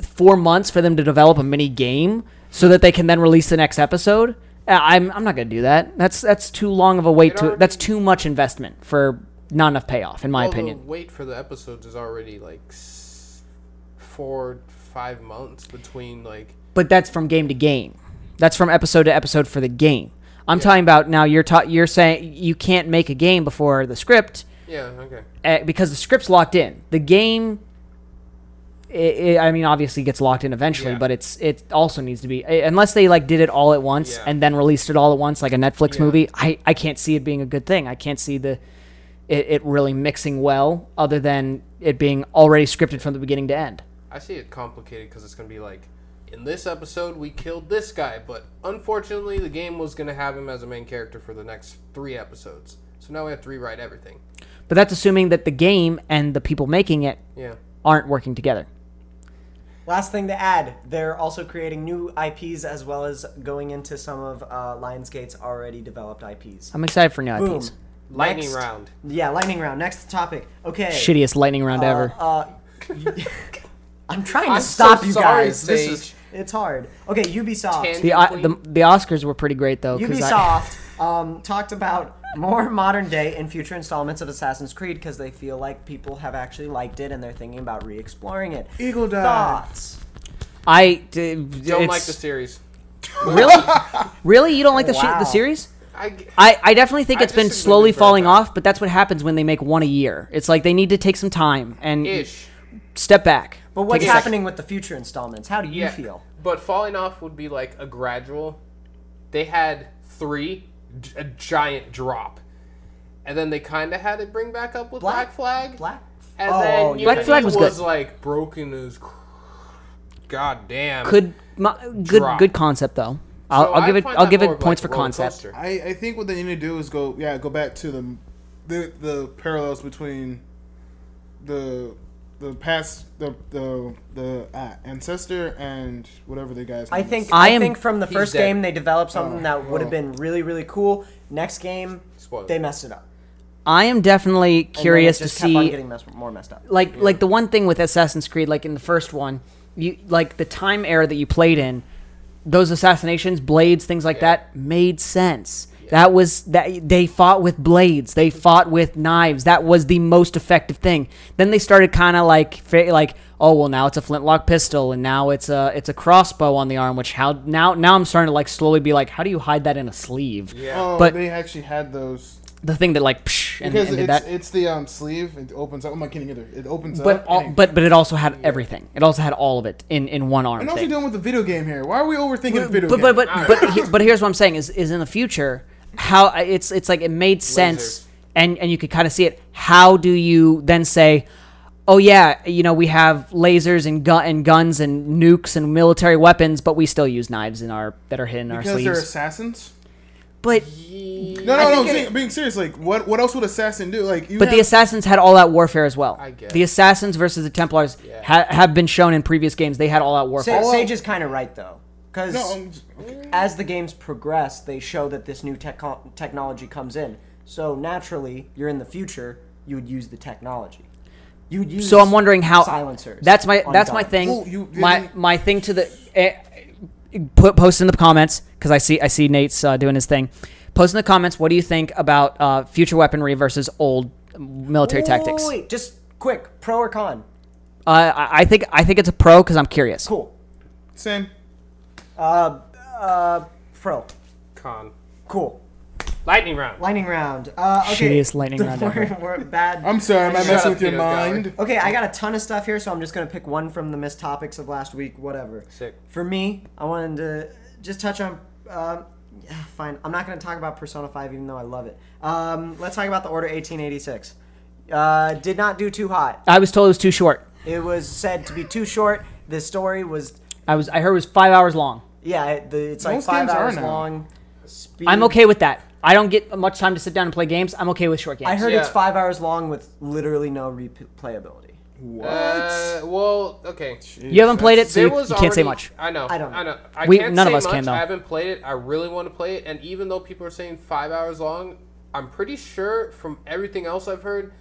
B: 4 months for them to develop a mini game so that they can then release the next episode, I'm not gonna do that. That's too long of a wait. That's too much investment for not enough payoff, in my opinion.
A: The wait for the episodes is already like 4-5 months between like.
B: But that's from game to game. That's from episode to episode for the game. I'm talking about now. You're saying you can't make a game before the script.
A: Yeah. Okay.
B: Because the script's locked in. The game, I mean, obviously gets locked in eventually,
A: Yeah.
B: but it also needs to be, unless they like did it all at once
A: Yeah.
B: and then released it all at once like a Netflix
A: Yeah.
B: movie. I can't see it being a good thing. I can't see it really mixing well, other than it being already scripted from the beginning to end.
A: I see it complicated because it's gonna be like, in this episode we killed this guy, but unfortunately the game was gonna have him as a main character for the next 3 episodes. So now we have to rewrite everything.
B: But that's assuming that the game and the people making it
A: Yeah.
B: aren't working together.
C: Last thing to add, they're also creating new IPs as well as going into some of Lionsgate's already developed IPs.
B: I'm excited for new
C: Boom.
B: IPs.
A: Lightning
C: Next.
A: round.
C: Yeah, lightning round. Next topic. Okay.
B: Shittiest lightning round ever.
C: I'm trying to
A: I'm
C: stop
A: so
C: you
A: sorry,
C: guys. It's hard. Okay, Ubisoft.
B: The Oscars were pretty great though. 'Cause
C: Ubisoft talked about more modern day and future installments of Assassin's Creed because they feel like people have actually liked it and they're thinking about re-exploring it.
D: Eagle dive.
C: Thoughts?
A: Don't like the series.
B: Really, you don't like the
C: Wow.
B: the series?
A: I
B: I definitely think
A: I
B: it's been
A: disagree
B: slowly
A: with
B: falling
A: that.
B: off, but that's what happens when they make one a year. It's like they need to take some time and
A: ish.
B: step back.
C: But what's
B: Take a
C: happening with the future installments? How do you feel?
A: But falling off would be like a gradual. They had 3, a giant drop, and then they kind of had it bring back up with Black Flag.
C: Black?
A: And
C: Oh,
A: then
C: yeah.
B: Black Flag was good.
A: like broken as. God damn.
B: Good good concept though. I'll give it points for concept.
D: I think what they need to do is go back to the parallels between the past the ancestor and whatever the guy's name
C: I think
D: is.
C: I think from the first
A: dead.
C: game they developed something that would have been really, really cool. Next game,
A: Spoiler.
C: they messed it up.
B: I am definitely
C: And then
B: curious
C: it just
B: to
C: kept on
B: see
C: getting more messed up.
B: like the one thing with Assassin's Creed, like in the first one, you like the time era that you played in, those assassinations, blades, things like that made sense. That was that they fought with blades, they fought with knives. That was the most effective thing. Then they started kind of like oh well, now it's a flintlock pistol and now it's a crossbow on the arm. Which now I'm starting to like slowly be like, how do you hide that in a sleeve?
A: Yeah.
D: Oh,
B: but
D: they actually had those.
B: The thing that like psh, and,
D: Because
B: and did that.
D: it's the sleeve. It opens up. I'm not kidding either. It opens
B: But
D: up. and
B: but it also had everything. It also had all of it in one arm.
D: And what are
B: thing.
D: you doing with the video game here? Why are we overthinking the video
B: but
D: game?
B: but here's what I'm saying is in the future how it's like it made sense and you could kind of see it. How do you then say, oh yeah, we have lasers and guns and nukes and military weapons, but we still use knives that are hidden in our
D: Because they're
B: sleeves?
D: assassins.
B: But
D: No. Being serious, like what else would Assassin do? Like,
B: the Assassins had all-out warfare as well.
A: I guess.
B: The Assassins versus the Templars have been shown in previous games. They had all-out warfare.
C: Sage is kind of right though, because as the games progress, they show that this new technology comes in. So naturally, you're in the future. You would use the technology. You would use.
B: So I'm wondering how
C: silencers.
B: That's my thing. My thing to the post in the comments because I see Nate's doing his thing. Post in the comments. What do you think about future weaponry versus old military tactics?
C: Wait, just quick, pro or con?
B: I think it's a pro because I'm curious.
C: Cool.
D: Same.
C: Pro.
A: Con.
C: Cool.
A: Lightning round.
C: Okay.
B: Shittiest lightning round ever.
C: We're bad.
D: I'm sorry, am I
A: Shut
D: messing
A: up,
D: with your
A: Peter
D: mind?
C: Okay, I got a ton of stuff here, so I'm just gonna pick one from the missed topics of last week. Whatever.
A: Sick.
C: For me, I wanted to just touch on. Fine. I'm not gonna talk about Persona 5, even though I love it. Let's talk about the Order 1886. Did not do too hot.
B: I was told it was too short.
C: It was said to be too short. The story was.
B: I heard it was 5 hours long.
C: Yeah, it's like
D: Most
C: 5
D: games are
C: hours
D: now.
C: long. Speed.
B: I'm okay with that. I don't get much time to sit down and play games. I'm okay with short games.
C: I heard
A: Yeah.
C: it's 5 hours long with literally no replayability.
D: What?
A: Well, okay.
B: You haven't played it, so
A: There
B: you
A: was
B: can't say
A: already-
B: much.
A: I know.
C: I don't.
A: I know. I
B: We-
A: can't
B: none
A: say
B: of us
A: much.
B: can, though.
A: I haven't played it. I really want to play it, and even though people are saying 5 hours long, I'm pretty sure from everything else I've heard,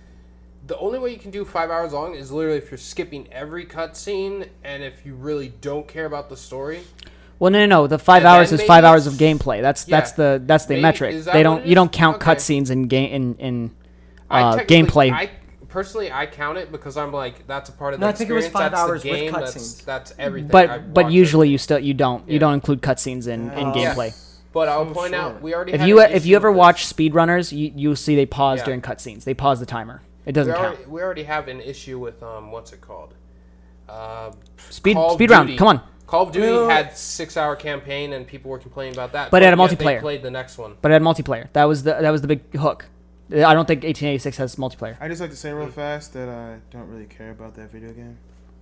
A: the only way you can do 5 hours long is literally if you're skipping every cutscene and if you really don't care about the story.
B: Well, no. The 5
A: And
B: hours
A: then
B: is 5
A: maybe-
B: hours of gameplay. That's the
A: Maybe-
B: metric.
A: is that
B: They
A: what
B: don't
A: it
B: you don't
A: is?
B: count
A: Okay.
B: cutscenes in
A: Technically-
B: gameplay.
A: Personally, I count it because I'm like that's a part of
C: No,
A: the
C: I think it was
A: experience.
C: 5
A: That's the
C: hours with
A: game,
C: cutscenes.
A: That's everything. I
B: But
A: watch
B: usually
A: everything.
B: you don't include cutscenes in gameplay.
A: But I'll
D: So
A: point
D: short.
A: out we already
B: If
A: had
B: you
A: an
B: if
A: issue
B: you ever
A: with this.
B: watch speedrunners, you'll see they pause
A: Yeah.
B: during cutscenes. They pause the timer. It doesn't count.
A: We already have an issue with what's it called?
B: Speed
A: Call of
B: round.
A: Duty.
B: Come on.
A: Call of Duty
C: Wait.
A: had 6-hour campaign and people were complaining about that.
B: But it had a
A: yet
B: multiplayer.
A: They played the next one.
B: But it had multiplayer. That was the big hook. I don't think 1886 has multiplayer.
D: I just like to say real fast that I don't really care about that video game.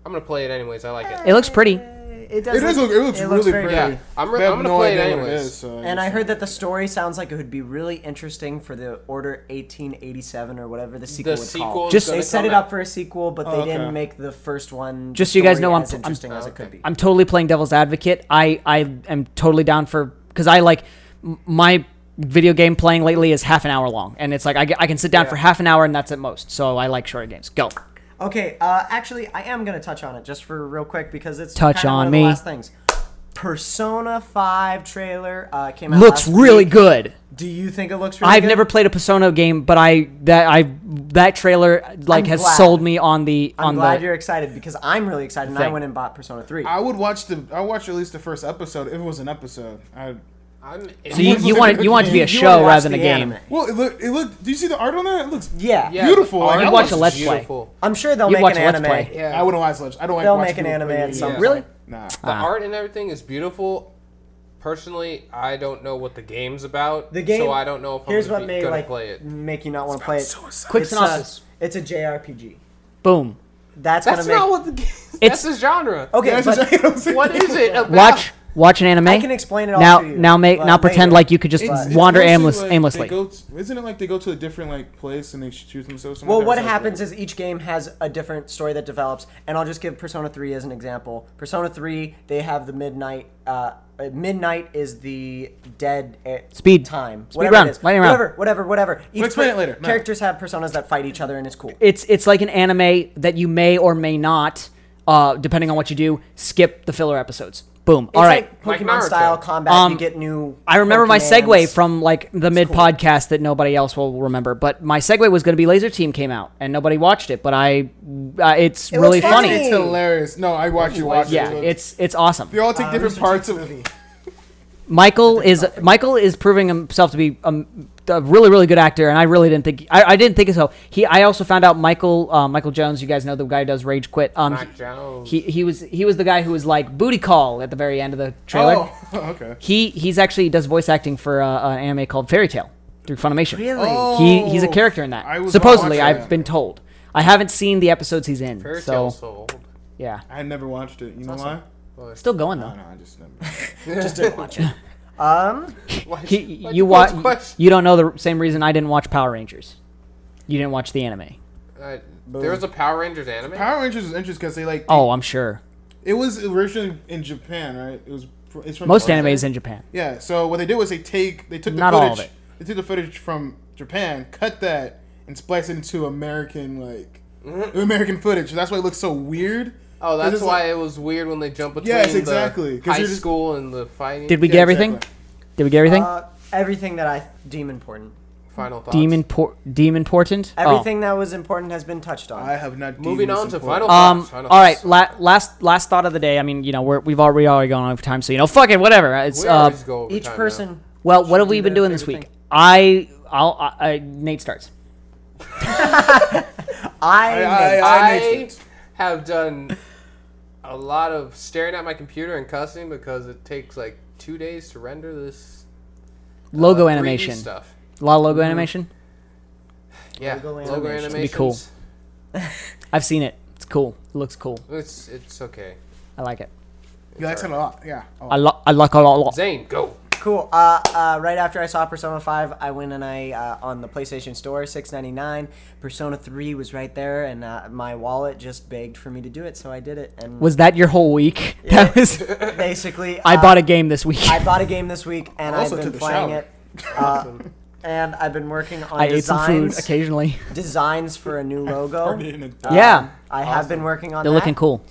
A: I'm gonna play it anyways. I like it.
B: It looks pretty.
C: It does.
D: It looks really
C: very
D: pretty.
A: Yeah,
C: pretty.
A: I'm
D: I have
A: gonna
D: no
A: play it
D: idea what it
A: anyways.
D: is. So
C: And I heard that the story sounds like it would be really interesting for the Order 1887 or whatever the sequel
A: The
C: would
A: sequel
C: call.
A: is
B: Just-
A: gonna
C: They set
A: come
C: it
A: out.
C: up for a sequel, but they
D: Oh, okay.
C: didn't make the first one.
B: Just so you guys know,
C: story
B: I'm-
C: as interesting as it could be.
B: I'm totally playing devil's advocate. I am totally down for because I like my video game playing lately is half an hour long, and it's like I can sit down
A: Yeah.
B: for half an hour and that's at most. So I like shorter games. Go.
C: Okay, actually, I am gonna touch on it just for real quick because it's
B: Touch
C: kinda
B: on
C: one of
B: me.
C: the last things. Persona 5 trailer came out.
B: Looks
C: last
B: really
C: week.
B: good.
C: Do you think it looks really
B: I've
C: good?
B: never played a Persona game, but that trailer like
C: I'm
B: has
C: glad.
B: sold me on the
C: I'm
B: on
C: glad
B: the.
C: you're excited because I'm really excited, and I
B: thing.
C: went and bought Persona 3.
D: I would watch at least the first episode if it was an episode.
B: So you want it to be a
C: You
B: show
C: wanna watch
B: rather than a
C: the
B: game.
C: anime.
D: Well, it looked. Do you see the art on that? It looks.
C: Yeah.
D: Beautiful.
A: the
D: Like,
A: art
D: I'd
B: watch
A: is
B: a Let's Play.
A: beautiful.
C: I'm sure they'll
B: You'd
C: make
B: watch
C: an
B: a Let's
C: anime.
B: Play.
A: Yeah.
D: I wouldn't watch Let's. I don't like.
C: They'll
D: watching
C: make an
D: people
C: anime
D: play
C: at
D: videos.
C: some
A: Yeah.
B: Really?
C: point.
D: Nah.
A: The art and everything is beautiful. Personally, I don't know what the game's about.
C: The game.
A: So I don't know if
C: here's
A: I'm
C: what
A: gonna,
C: may
A: gonna
C: like
A: play it.
C: make you not want to play it.
B: Quick
C: It's
B: synopsis.
C: it's a JRPG.
B: Boom.
C: That's
A: That's
C: gonna make.
A: not what the game.
B: It's-
A: That's the genre.
C: Okay,
D: Yeah,
C: but
A: What is it about?
B: Watch an anime.
C: I can explain it all
B: now.
C: to you.
B: Now
C: but
B: pretend
C: later.
B: like you could just
D: It's
B: wander
D: mostly
B: aimlessly.
D: Isn't it like they go to a different like place and they shoot themselves?
C: Well, what happens is each game has a different story that develops, and I'll just give Persona 3 as an example. Persona 3, they have the midnight. Midnight is the dead
B: Speed.
C: time.
B: Speed
C: Whatever
B: round.
C: it is.
B: Lightning round.
C: Whatever. Each
D: explain it later. No.
C: Characters have personas that fight each other, and it's cool.
B: It's like an anime that you may or may not, depending on what you do, skip the filler episodes. Boom.
C: It's
B: All right.
C: like
A: Like
C: Pokemon
A: Naruto.
C: style combat. You get new.
B: I remember my
C: commands.
B: segue from like the mid
C: cool.
B: podcast that nobody else will remember, but my segue was going to be Laser Team came out and nobody watched it, but it's
C: It
B: really
C: was
B: funny.
C: funny.
D: It's hilarious. No, I watched you watch
B: Yeah,
D: it.
B: it's awesome.
D: They all take different
C: research
D: parts
C: the
D: of.
C: movie.
B: Michael is proving himself to be a really good actor, and I really didn't think I didn't think so. I also found out Michael Jones. You guys know the guy who does Rage Quit.
A: Mac Jones.
B: He was the guy who was like booty call at the very end of the trailer.
D: Oh, okay.
B: He's actually does voice acting for an anime called Fairy Tale through Funimation.
C: Really?
D: Oh.
B: He's a character in
D: I
B: that.
D: was
B: Supposedly,
D: watching
B: I've
D: that.
B: been told. I haven't seen the episodes he's in.
A: Fairy
B: So
A: Tale's so old.
B: yeah,
D: I had never watched it. You know why?
B: still going
D: No,
B: though.
D: no, I just never.
C: Just didn't watch it.
A: Why'd
B: You
A: pose a question?
B: You don't know the same reason I didn't watch Power Rangers. You didn't watch the anime.
A: There was a Power Rangers anime?
D: Power Rangers is interesting because they like.
B: Oh, I'm sure.
D: It was originally in Japan, right? It's from
B: Most animes in Japan.
D: Yeah. So what they did was they took the
B: Not
D: footage.
B: all of it.
D: They took the footage from Japan, cut that, and spliced it into American American footage. That's why it looks so weird.
A: Oh, that's why
D: like,
A: it was weird when they jumped between
D: Yes, exactly.
A: the high school and the fighting.
B: Did we get everything?
D: Exactly.
B: Did we get everything?
C: Everything that I deem important.
A: Final thoughts?
B: Deem important?
C: Everything that was important has been touched on.
D: I have not.
A: Moving on to final
B: Oh.
A: thoughts. Final
B: All right.
A: thoughts.
B: Last thought of the day. I mean, we've already gone over time, so fuck it, whatever. It's
A: We always go over
C: Each
A: time
C: person.
B: well, what have
C: do
B: we been
C: their
B: doing this
C: favorite
B: week?
C: thing.
B: Nate starts.
A: I have done a lot of staring at my computer and cussing because it takes like 2 days to render this
B: Logo
A: 3D
B: animation.
A: stuff.
B: A lot of logo animation.
A: Yeah,
C: Logo
A: logo
C: animation.
A: animations.
B: Be cool. I've seen it. It's cool. It looks cool.
A: It's okay.
B: I like it.
D: You like it a lot, yeah. Oh.
B: I like it a lot.
A: Zane, go.
C: Cool. Right after I saw Persona 5, I went and on the PlayStation Store, $6.99. Persona 3 was right there, and my wallet just begged for me to do it, so I did it. And
B: Was that your whole week?
C: Yeah.
B: That was.
C: basically,
B: I bought a game this week.
C: I bought a game this week, and I've
D: Also
C: been
D: took a
C: playing
D: shower.
C: it. And I've been working on
B: I ate some food
C: designs,
B: occasionally.
C: designs for a new logo.
B: Yeah.
C: I have been working on
B: They're
C: that.
B: looking cool.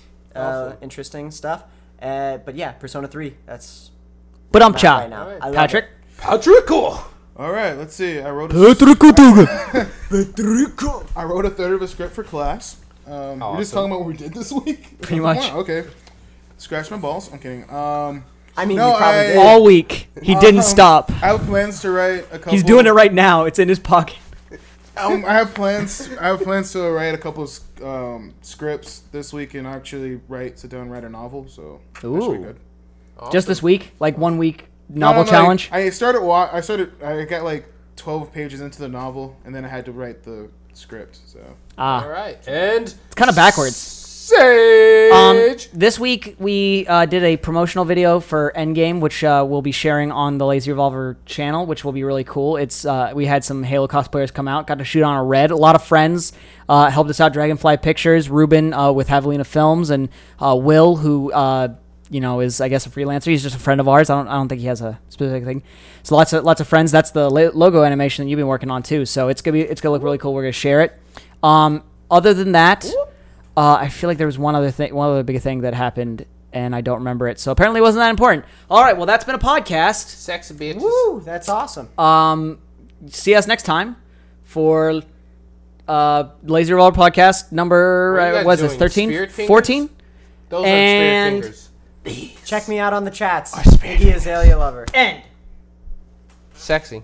C: Interesting stuff. But yeah, Persona 3. That's
B: But
C: right
B: cha.
C: now.
A: Alright.
C: I love
B: Patrick.
C: it.
A: Patrick, cool.
D: All right, let's see. I wrote a third of a script for class. We're just talking about what we did this week.
B: Pretty much.
D: Wow, okay. Scratch my balls. I'm kidding.
C: I mean,
D: No,
C: you probably did.
B: All week. He didn't stop.
D: I have plans to write a couple.
B: He's doing it right now. It's in his pocket.
D: I have plans. I have plans to write a couple scripts this week and actually sit down and write a novel. So that should be
B: Ooh.
D: good.
B: Just this week? Like 1 week
D: No,
B: novel
D: no,
B: challenge?
D: I got like 12 pages into the novel, and then I had to write the script. So
A: All right, and
B: It's kind of backwards.
A: Sage.
B: This week we did a promotional video for Endgame, which we'll be sharing on the Lazy Revolver channel, which will be really cool. It's we had some Halo cosplayers come out, got to shoot on a red. A lot of friends helped us out. Dragonfly Pictures, Ruben with Javelina Films, and Will, who is I guess a freelancer. He's just a friend of ours. I don't think he has a specific thing. So lots of friends. That's the logo animation that you've been working on too. So it's gonna look really cool. We're gonna share it. Other than that. I feel like there was one other big thing that happened, and I don't remember it. So apparently it wasn't that important. All right, well, that's been a podcast.
A: Sexy bitches.
C: Woo, that's awesome.
B: See us next time for Lazy Revolver podcast number,
A: What are you guys
B: what is this,
A: doing?
B: 13?
A: Spirit fingers?
B: 14?
A: Those
B: And-
A: are spirit fingers.
C: Check me out on the chats. Iggy Azalea Lover.
B: End.
A: Sexy.